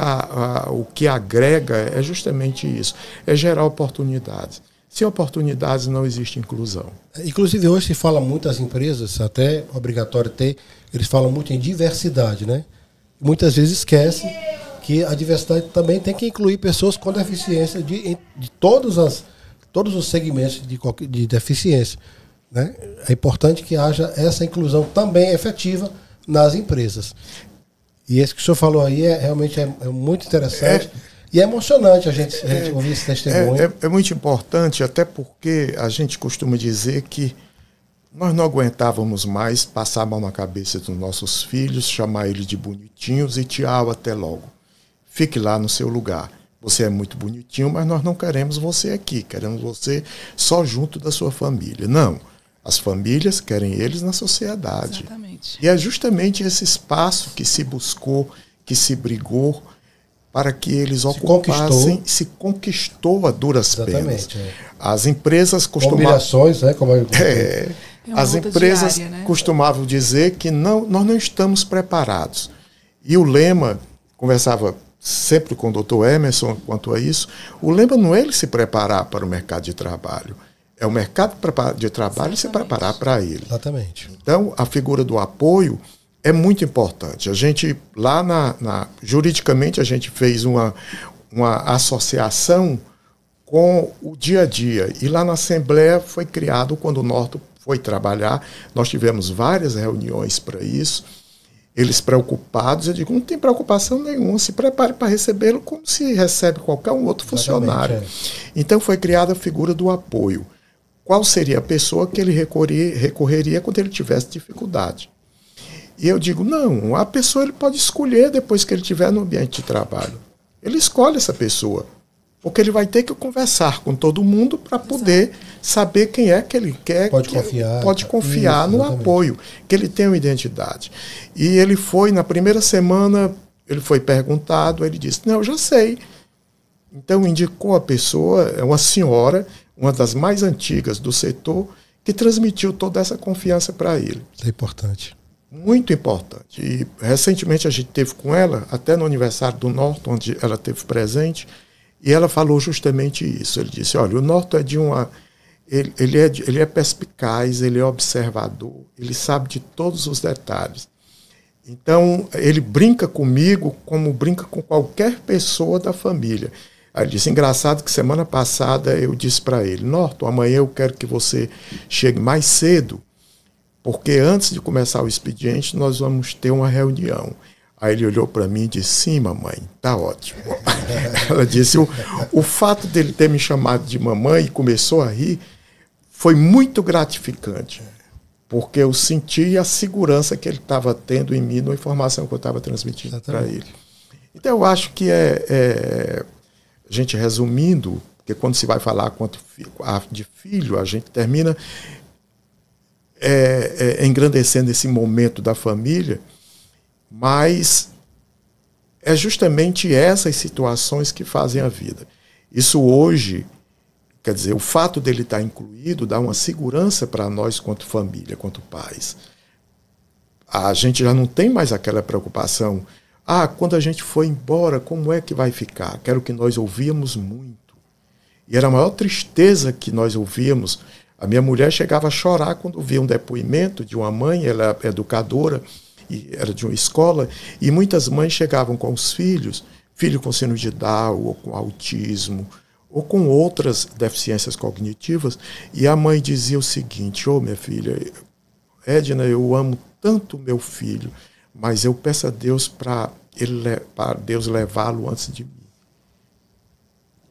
o que agrega é justamente isso, é gerar oportunidades. Sem oportunidades não existe inclusão. Inclusive hoje se fala muito, as empresas, até obrigatório ter, eles falam muito em diversidade, né? Muitas vezes esquece que a diversidade também tem que incluir pessoas com deficiência de todos os segmentos de deficiência, né? É importante que haja essa inclusão também efetiva nas empresas. E esse que o senhor falou aí realmente é muito interessante e é emocionante a gente ouvir esse testemunho. É muito importante, até porque a gente costuma dizer que nós não aguentávamos mais passar a mão na cabeça dos nossos filhos, chamar eles de bonitinhos e tchau, até logo. Fique lá no seu lugar. Você é muito bonitinho, mas nós não queremos você aqui, queremos você só junto da sua família. Não. As famílias querem eles na sociedade. Exatamente. E é justamente esse espaço que se buscou, que se brigou, para que eles ocupassem, se conquistou a duras penas. As empresas costumavam... né? As empresas diária, né? costumavam dizer que nós não estamos preparados. E o Lema, conversava sempre com o doutor Emerson quanto a isso, o Lema não é ele se preparar para o mercado de trabalho. É o mercado de trabalho se preparar para ele. Exatamente. Então, a figura do apoio é muito importante. A gente, lá juridicamente, a gente fez uma associação com o dia a dia. E lá na Assembleia foi criado, quando o Norton foi trabalhar, nós tivemos várias reuniões para isso. Eles preocupados, eu digo, não tem preocupação nenhuma, se prepare para recebê-lo como se recebe qualquer um outro funcionário. Então foi criada a figura do apoio. Qual seria a pessoa que ele recorreria quando ele tivesse dificuldade? E eu digo, não, a pessoa ele pode escolher depois que ele estiver no ambiente de trabalho. Ele escolhe essa pessoa, porque ele vai ter que conversar com todo mundo para poder saber quem é que ele quer. Pode confiar no apoio, que ele tem uma identidade. E ele foi, na primeira semana, ele foi perguntado, ele disse, não, eu já sei. Então indicou a pessoa, é uma senhora, uma das mais antigas do setor, que transmitiu toda essa confiança para ele. Isso é importante. Muito importante. E recentemente a gente teve com ela, até no aniversário do Norton, onde ela esteve presente, e ela falou justamente isso. Ele disse, olha, o Norton é de uma... Ele é perspicaz, ele é observador, ele sabe de todos os detalhes. Então, ele brinca comigo como brinca com qualquer pessoa da família. Aí ele disse, engraçado que semana passada eu disse para ele, Norton, amanhã eu quero que você chegue mais cedo, porque antes de começar o expediente nós vamos ter uma reunião. Aí ele olhou para mim e disse, sim, mamãe, tá ótimo. Ela disse, o fato dele ter me chamado de mamãe e começou a rir, foi muito gratificante, porque eu senti a segurança que ele estava tendo em mim na informação que eu estava transmitindo para ele. Então eu acho que a gente resumindo, porque quando se vai falar de filho, a gente termina engrandecendo esse momento da família, mas é justamente essas situações que fazem a vida. Isso hoje, quer dizer, o fato dele estar incluído dá uma segurança para nós quanto família, quanto pais. A gente já não tem mais aquela preocupação, quando a gente for embora, como é que vai ficar? Que era o que nós ouvíamos muito. E era a maior tristeza que nós ouvíamos. A minha mulher chegava a chorar quando via um depoimento de uma mãe, ela é educadora, e era de uma escola, e muitas mães chegavam com os filhos, filho com síndrome de Down, ou com autismo, ou com outras deficiências cognitivas, e a mãe dizia o seguinte, minha filha, Edna, eu amo tanto meu filho, mas eu peço a Deus para Deus levá-lo antes de mim.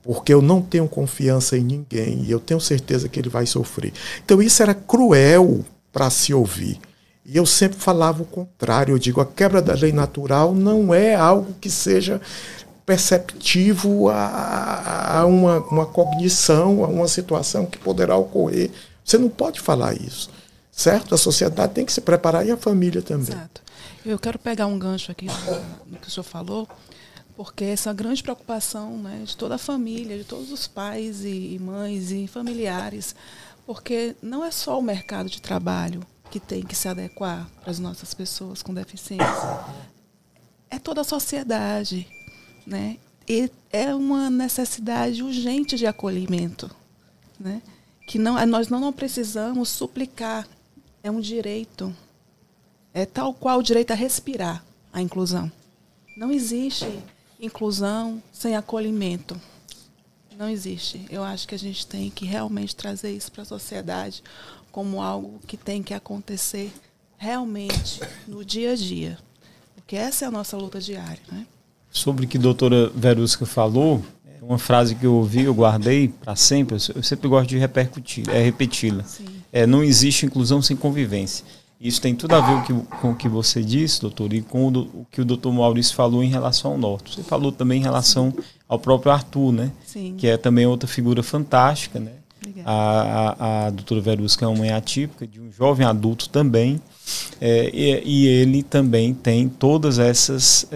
Porque eu não tenho confiança em ninguém e eu tenho certeza que ele vai sofrer. Então isso era cruel para se ouvir. E eu sempre falava o contrário. Eu digo, a quebra da lei natural não é algo que seja perceptivo a uma cognição, a uma situação que poderá ocorrer. Você não pode falar isso, certo? A sociedade tem que se preparar e a família também. Exato. Eu quero pegar um gancho aqui no que o senhor falou, porque essa grande preocupação, né, de toda a família, de todos os pais e mães e familiares, porque não é só o mercado de trabalho que tem que se adequar para as nossas pessoas com deficiência, é toda a sociedade, né? E é uma necessidade urgente de acolhimento, né? Que nós não precisamos suplicar, é um direito, é tal qual o direito a respirar, a inclusão. Não existe inclusão sem acolhimento. Não existe. Eu acho que a gente tem que realmente trazer isso para a sociedade como algo que tem que acontecer realmente no dia a dia. Porque essa é a nossa luta diária, né? Sobre o que a doutora Verusca falou, uma frase que eu ouvi, eu guardei para sempre, eu sempre gosto de repeti-la. Não existe inclusão sem convivência. Isso tem tudo a ver com o que você disse, doutor, e com o que o doutor Maurício falou em relação ao Norte. Você falou também em relação ao próprio Arthur, né? Sim. Que é também outra figura fantástica, né? Obrigada. A doutora Verusca é uma mãe atípica, de um jovem adulto também, e ele também tem todas essas,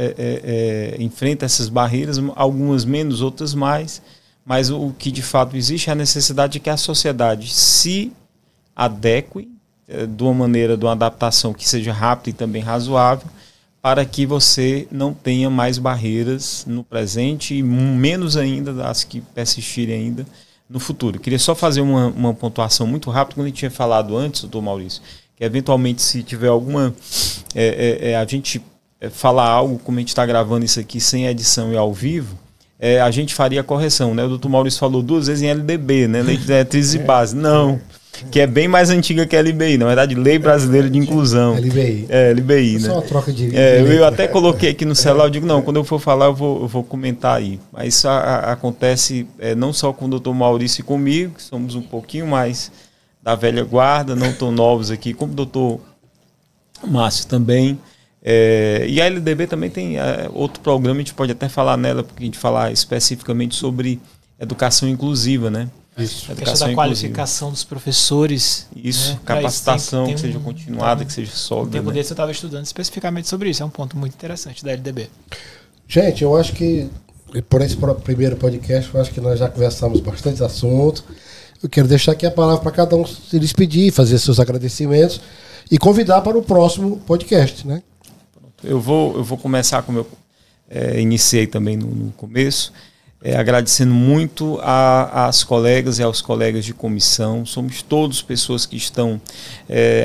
enfrenta essas barreiras, algumas menos, outras mais, mas o que de fato existe é a necessidade de que a sociedade se adeque de uma maneira, de uma adaptação que seja rápida e também razoável, para que você não tenha mais barreiras no presente e menos ainda das que persistirem ainda no futuro. Eu queria só fazer uma pontuação muito rápida, como a gente tinha falado antes, doutor Maurício, que eventualmente se tiver alguma... a gente falar algo, como a gente está gravando isso aqui sem edição e ao vivo, a gente faria a correção, né? O doutor Maurício falou 2 vezes em LDB, né? Lei de Diretrizes e Bases. Não, que é bem mais antiga que a LBI, na verdade, Lei Brasileira de Inclusão. LBI. LBI, né? Só uma troca de... eu até coloquei aqui no celular, eu digo, não, quando eu for falar eu vou comentar aí. Mas isso acontece não só com o doutor Maurício e comigo, que somos um pouquinho mais da velha guarda, não tão novos aqui, como o doutor Márcio também. E a LDB também tem outro programa, a gente pode até falar nela, porque a gente falar especificamente sobre educação inclusiva, né? Isso. A questão da qualificação dos professores. Isso, né? Capacitação tem que seja continuada, que seja sólida. Tempo né? desse eu estava estudando especificamente sobre isso, é um ponto muito interessante da LDB. Gente, eu acho que por esse primeiro podcast, eu acho que nós já conversamos bastante assunto. Eu quero deixar aqui a palavra para cada um se despedir, fazer seus agradecimentos e convidar para o próximo podcast, né? Eu vou começar como eu iniciei também no começo, agradecendo muito às colegas e aos colegas de comissão. Somos todos pessoas que estão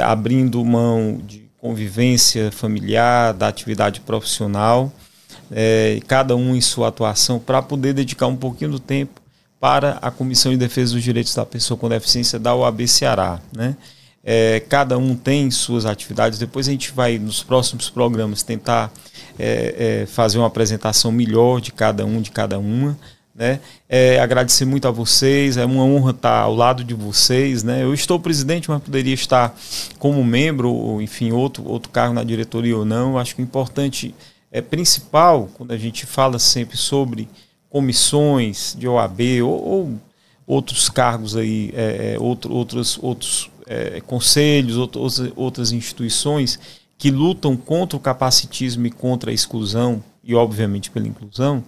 abrindo mão de convivência familiar, da atividade profissional, cada um em sua atuação, para poder dedicar um pouquinho do tempo para a Comissão de Defesa dos Direitos da Pessoa com Deficiência da OAB Ceará, né? Cada um tem suas atividades. Depois a gente vai, nos próximos programas, tentar fazer uma apresentação melhor de cada um, de cada uma, né? Agradecer muito a vocês, é uma honra estar ao lado de vocês, né? Eu estou presidente, mas poderia estar como membro, ou enfim, outro cargo na diretoria ou não. Eu acho que o importante, principal, quando a gente fala sempre sobre comissões de OAB ou outros cargos aí, outros conselhos, outras instituições que lutam contra o capacitismo e contra a exclusão e obviamente pela inclusão,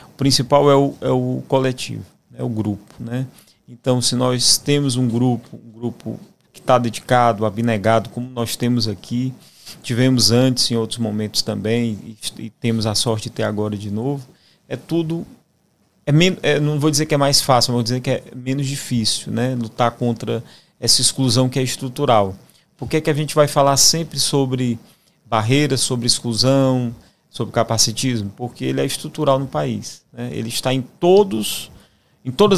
o principal é o coletivo, é o grupo, né? Então, se nós temos um grupo que está dedicado, abnegado, como nós temos aqui, tivemos antes em outros momentos também e temos a sorte de ter agora de novo, não vou dizer que é mais fácil, mas vou dizer que é menos difícil, né? Lutar contra essa exclusão que é estrutural. Por que a gente vai falar sempre sobre barreiras, sobre exclusão, sobre capacitismo? Porque ele é estrutural no país, né? Ele está em todas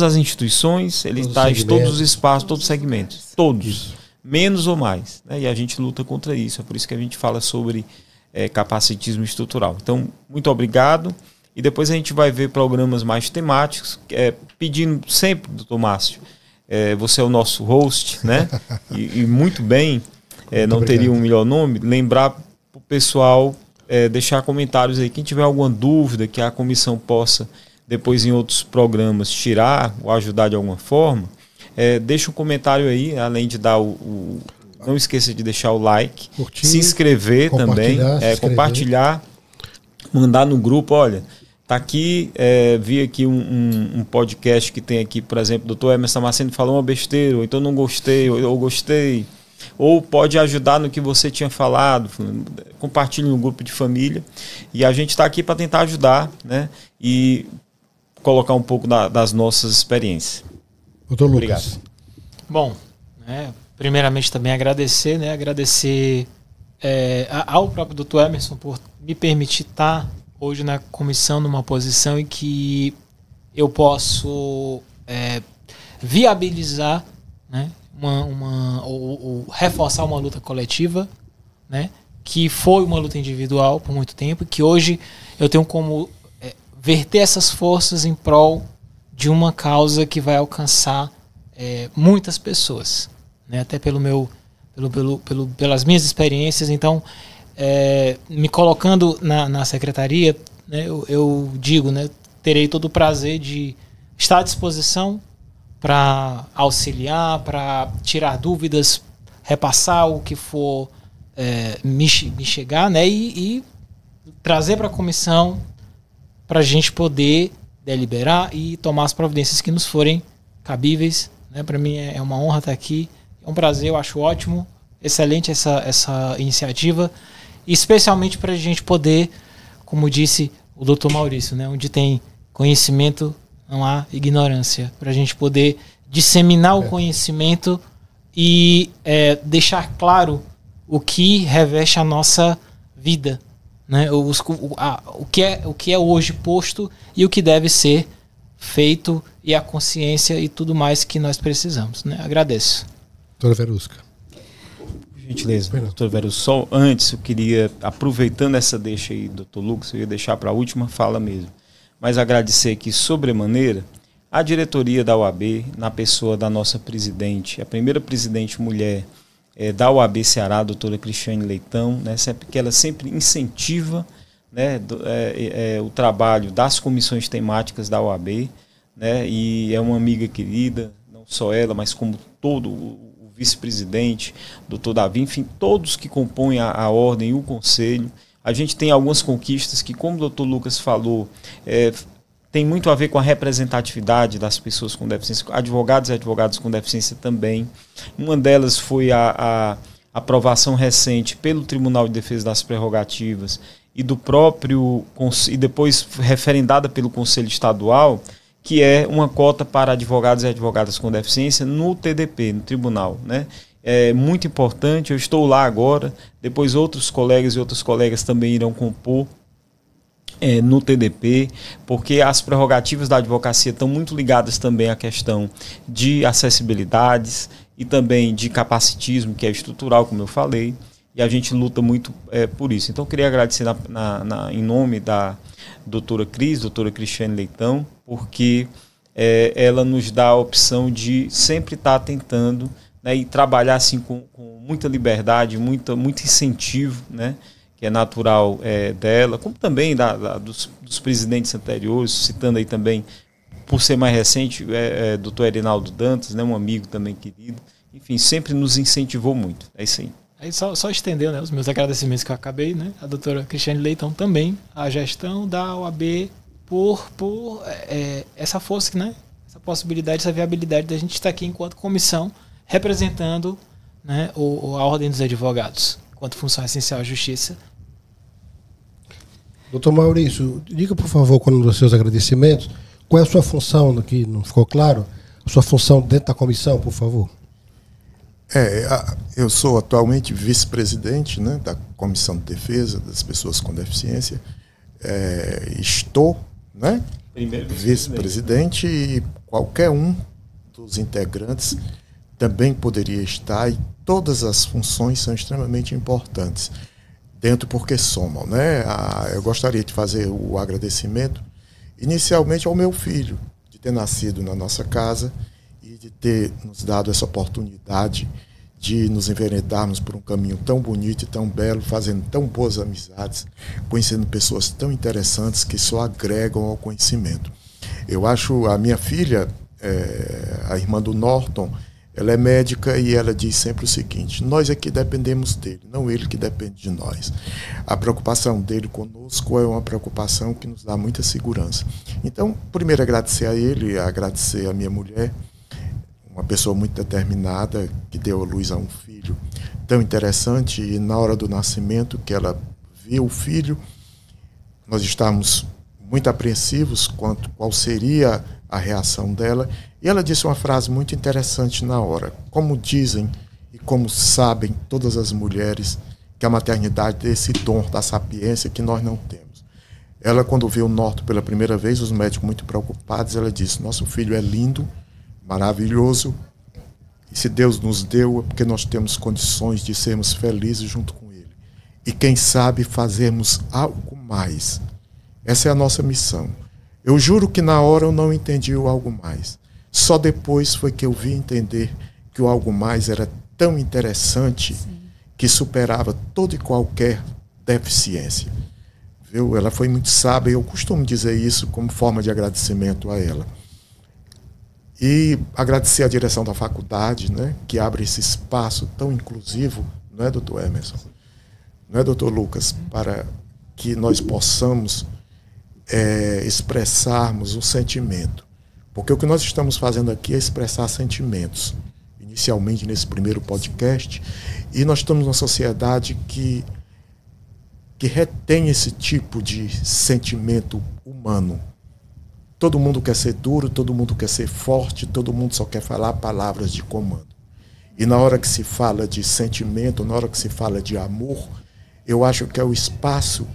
as instituições, ele está em todos os espaços, todos os segmentos, todos, menos ou mais, né? E a gente luta contra isso, é por isso que a gente fala sobre capacitismo estrutural. Então, muito obrigado. E depois a gente vai ver programas mais temáticos, pedindo sempre, doutor Márcio, você é o nosso host, né? E muito bem, não teria um melhor nome, lembrar para o pessoal deixar comentários aí. Quem tiver alguma dúvida que a comissão possa, depois em outros programas, tirar ou ajudar de alguma forma, deixa um comentário aí, além de dar não esqueça de deixar o like, curtir, se inscrever também, compartilhar, mandar no grupo, olha, tá aqui, vi aqui um podcast que tem aqui, por exemplo, o doutor Emerson Damasceno falou uma besteira, ou então não gostei, ou gostei, ou pode ajudar no que você tinha falado, compartilhe no grupo de família, e a gente está aqui para tentar ajudar, né, e colocar um pouco das nossas experiências. Doutor Lucas. Obrigado. Bom, primeiramente também agradecer, agradecer ao próprio doutor Emerson por me permitir estar hoje na comissão numa posição em que eu posso viabilizar, né, ou reforçar uma luta coletiva, né, que foi uma luta individual por muito tempo, que hoje eu tenho como verter essas forças em prol de uma causa que vai alcançar muitas pessoas, né, até pelas minhas experiências. Então, me colocando na secretaria, né, eu digo, né, terei todo o prazer de estar à disposição para auxiliar, para tirar dúvidas, repassar o que for me chegar, né, e trazer para a comissão para a gente poder deliberar e tomar as providências que nos forem cabíveis. Né? Para mim é uma honra estar aqui, é um prazer, eu acho ótimo, excelente essa iniciativa, especialmente para a gente poder, como disse o doutor Maurício, né, onde tem conhecimento, não há ignorância, para a gente poder disseminar o conhecimento e deixar claro o que reveste a nossa vida, né, o que é hoje posto e o que deve ser feito, e a consciência e tudo mais que nós precisamos. Né? Agradeço. Doutora Verusca. Gentileza, doutor Vero, só antes eu queria, aproveitando essa deixa aí, doutor Lucas, eu ia deixar para a última fala mesmo, mas agradecer aqui sobremaneira a diretoria da UAB, na pessoa da nossa presidente, a primeira presidente mulher da UAB Ceará, a doutora Cristiane Leitão, né, que ela sempre incentiva, né, o trabalho das comissões temáticas da UAB, né, e é uma amiga querida, não só ela, mas como todo o vice-presidente, doutor Davi, enfim, todos que compõem a ordem e o conselho. A gente tem algumas conquistas que, como o doutor Lucas falou, tem muito a ver com a representatividade das pessoas com deficiência, advogados e advogadas com deficiência também. Uma delas foi a aprovação recente pelo Tribunal de Defesa das Prerrogativas e depois referendada pelo Conselho Estadual, que é uma cota para advogados e advogadas com deficiência no TDP, no tribunal, né? É muito importante, eu estou lá agora, depois outros colegas e outras colegas também irão compor no TDP, porque as prerrogativas da advocacia estão muito ligadas também à questão de acessibilidades e também de capacitismo, que é estrutural, como eu falei, e a gente luta muito por isso. Então eu queria agradecer em nome da doutora Cristiane Leitão, porque ela nos dá a opção de sempre estar tentando, né, e trabalhar assim com muita liberdade, muito incentivo, né, que é natural dela, como também dos presidentes anteriores, citando aí também, por ser mais recente, doutor Erinaldo Dantas, né, um amigo também querido, enfim, sempre nos incentivou muito. É isso aí. Aí só estendeu, né, os meus agradecimentos que eu acabei, né, a doutora Cristiane Leitão também, a gestão da OAB por essa força, né, essa possibilidade, essa viabilidade da gente estar aqui enquanto comissão representando, né, a Ordem dos Advogados, enquanto função essencial à justiça. Doutor Maurício, diga por favor, quando dos seus agradecimentos, qual é a sua função, que não ficou claro, a sua função dentro da comissão, por favor. Eu sou atualmente vice-presidente, né, da Comissão de Defesa das Pessoas com Deficiência. Estou, né, vice-presidente, e qualquer um dos integrantes também poderia estar, e todas as funções são extremamente importantes dentro, porque somam, né? Eu gostaria de fazer o agradecimento inicialmente ao meu filho, de ter nascido na nossa casa e de ter nos dado essa oportunidade de nos enveredarmos por um caminho tão bonito e tão belo, fazendo tão boas amizades, conhecendo pessoas tão interessantes que só agregam ao conhecimento. Eu acho, a minha filha, a irmã do Norton, ela é médica e ela diz sempre o seguinte: nós aqui dependemos dele, não ele que depende de nós. A preocupação dele conosco é uma preocupação que nos dá muita segurança. Então, primeiro agradecer a ele, agradecer a minha mulher, uma pessoa muito determinada, que deu à luz a um filho tão interessante, e na hora do nascimento, que ela viu o filho, nós estávamos muito apreensivos quanto qual seria a reação dela, e ela disse uma frase muito interessante na hora: como dizem e como sabem todas as mulheres que a maternidade é esse dom da sapiência que nós não temos. Ela, quando viu o Norton pela primeira vez, os médicos muito preocupados, ela disse: nosso filho é lindo, maravilhoso, e se Deus nos deu é porque nós temos condições de sermos felizes junto com ele, e quem sabe fazermos algo mais. Essa é a nossa missão. Eu juro que na hora eu não entendi o algo mais. Só depois foi que eu vi entender que o algo mais era tão interessante. Sim. Que superava toda e qualquer deficiência. Viu? Ela foi muito sábia, eu costumo dizer isso como forma de agradecimento a ela. E agradecer a direção da faculdade, né, que abre esse espaço tão inclusivo, não é, doutor Emerson? Não é, doutor Lucas? Para que nós possamos expressarmos o sentimento. Porque o que nós estamos fazendo aqui é expressar sentimentos, inicialmente nesse primeiro podcast, e nós estamos numa sociedade que retém esse tipo de sentimento humano. Todo mundo quer ser duro, todo mundo quer ser forte, todo mundo só quer falar palavras de comando. E na hora que se fala de sentimento, na hora que se fala de amor, eu acho que é o espaço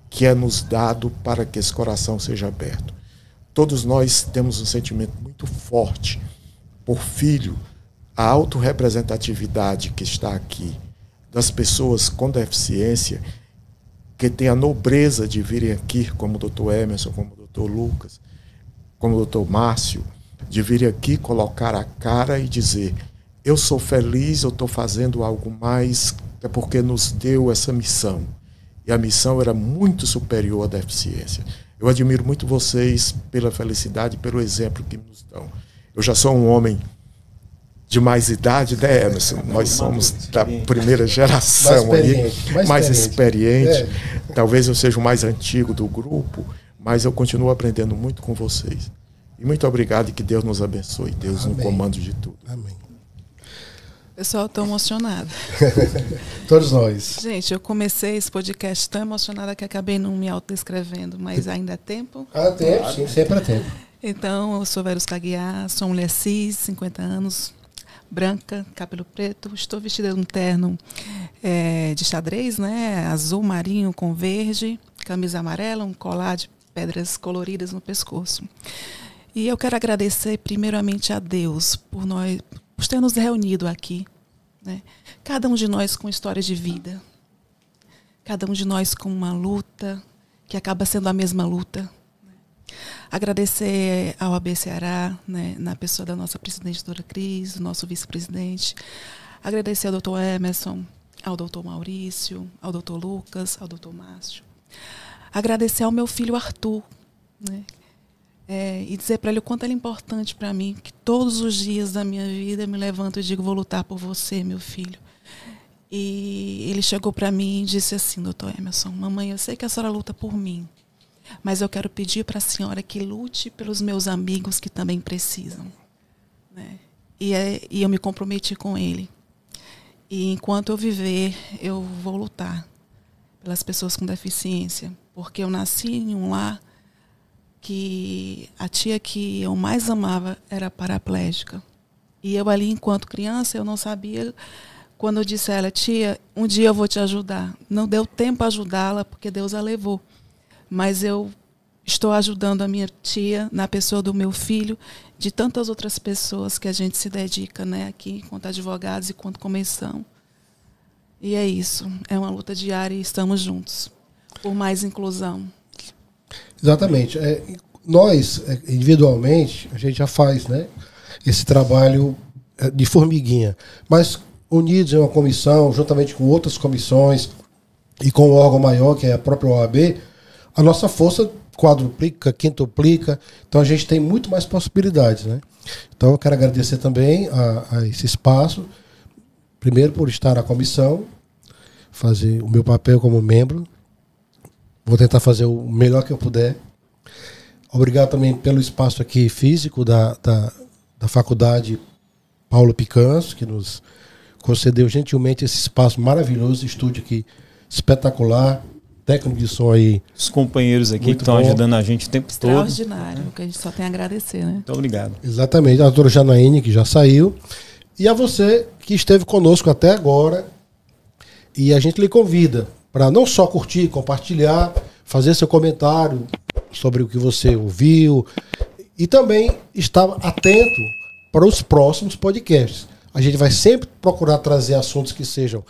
que é nos dado para que esse coração seja aberto. Todos nós temos um sentimento muito forte por filho. A autorrepresentatividade que está aqui das pessoas com deficiência, que tem a nobreza de virem aqui, como o doutor Emerson, como o doutor Lucas, como o doutor Márcio, de virem aqui colocar a cara e dizer: eu sou feliz, eu estou fazendo algo mais, é porque nos deu essa missão. E a missão era muito superior à deficiência. Eu admiro muito vocês pela felicidade, pelo exemplo que nos dão. Eu já sou um homem de mais idade, né, Emerson? Nós somos da primeira geração, mais experiente. Talvez eu seja o mais antigo do grupo, mas eu continuo aprendendo muito com vocês. E muito obrigado, e que Deus nos abençoe. Deus no comando de tudo. Amém. Pessoal, estou emocionada. Todos nós. Gente, eu comecei esse podcast tão emocionada que acabei não me autodescrevendo, mas ainda é tempo? Há tempo, sim, sempre há tempo. Então, eu sou Verus Caguiar, sou mulher cis, 50 anos, branca, cabelo preto, estou vestida de um terno de xadrez, né, azul marinho com verde, camisa amarela, um colar de pedras coloridas no pescoço. E eu quero agradecer primeiramente a Deus por ter nos reunido aqui, né? Cada um de nós com história de vida, cada um de nós com uma luta que acaba sendo a mesma luta. Agradecer ao AB Ceará, né, na pessoa da nossa presidente, doutora Cris, do nosso vice-presidente. Agradecer ao doutor Emerson, ao doutor Maurício, ao doutor Lucas, ao doutor Márcio. Agradecer ao meu filho Arthur, né? E dizer para ele o quanto ele é importante para mim, que todos os dias da minha vida eu me levanto e digo: vou lutar por você, meu filho. E ele chegou para mim e disse assim: doutor Emerson, mamãe, eu sei que a senhora luta por mim, mas eu quero pedir para a senhora que lute pelos meus amigos que também precisam, né? E eu me comprometi com ele. E enquanto eu viver, eu vou lutar pelas pessoas com deficiência, porque eu nasci em um lar que a tia que eu mais amava era paraplégica. E eu ali, enquanto criança, eu não sabia. Quando eu disse a ela: tia, um dia eu vou te ajudar. Não deu tempo a ajudá-la, porque Deus a levou. Mas eu estou ajudando a minha tia na pessoa do meu filho, de tantas outras pessoas que a gente se dedica, né, aqui, enquanto advogados e quanto comissão. E é isso. É uma luta diária e estamos juntos por mais inclusão. Exatamente. Nós, individualmente, a gente já faz, né, esse trabalho de formiguinha. Mas unidos em uma comissão, juntamente com outras comissões e com o órgão maior, que é a própria OAB, a nossa força quadruplica, quintuplica, então a gente tem muito mais possibilidades, né? Então eu quero agradecer também a esse espaço, primeiro por estar na comissão, fazer o meu papel como membro, vou tentar fazer o melhor que eu puder. Obrigado também pelo espaço aqui físico da Faculdade Paulo Picanso, que nos concedeu gentilmente esse espaço maravilhoso, estúdio aqui espetacular, técnico de som aí. Os companheiros aqui muito que estão bom, ajudando a gente o tempo todo. Extraordinário, que a gente só tem a agradecer, né? Muito obrigado. Exatamente, a doutora Janaíne, que já saiu, e a você que esteve conosco até agora. E a gente lhe convida para não só curtir, compartilhar, fazer seu comentário sobre o que você ouviu e também estar atento para os próximos podcasts. A gente vai sempre procurar trazer assuntos que sejam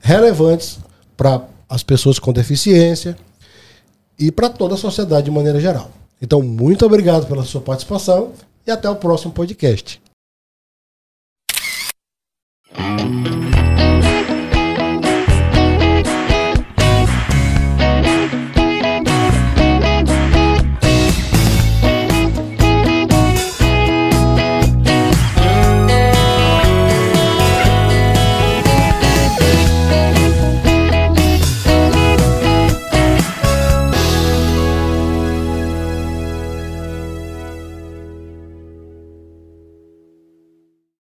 relevantes para as pessoas com deficiência e para toda a sociedade de maneira geral. Então, muito obrigado pela sua participação e até o próximo podcast.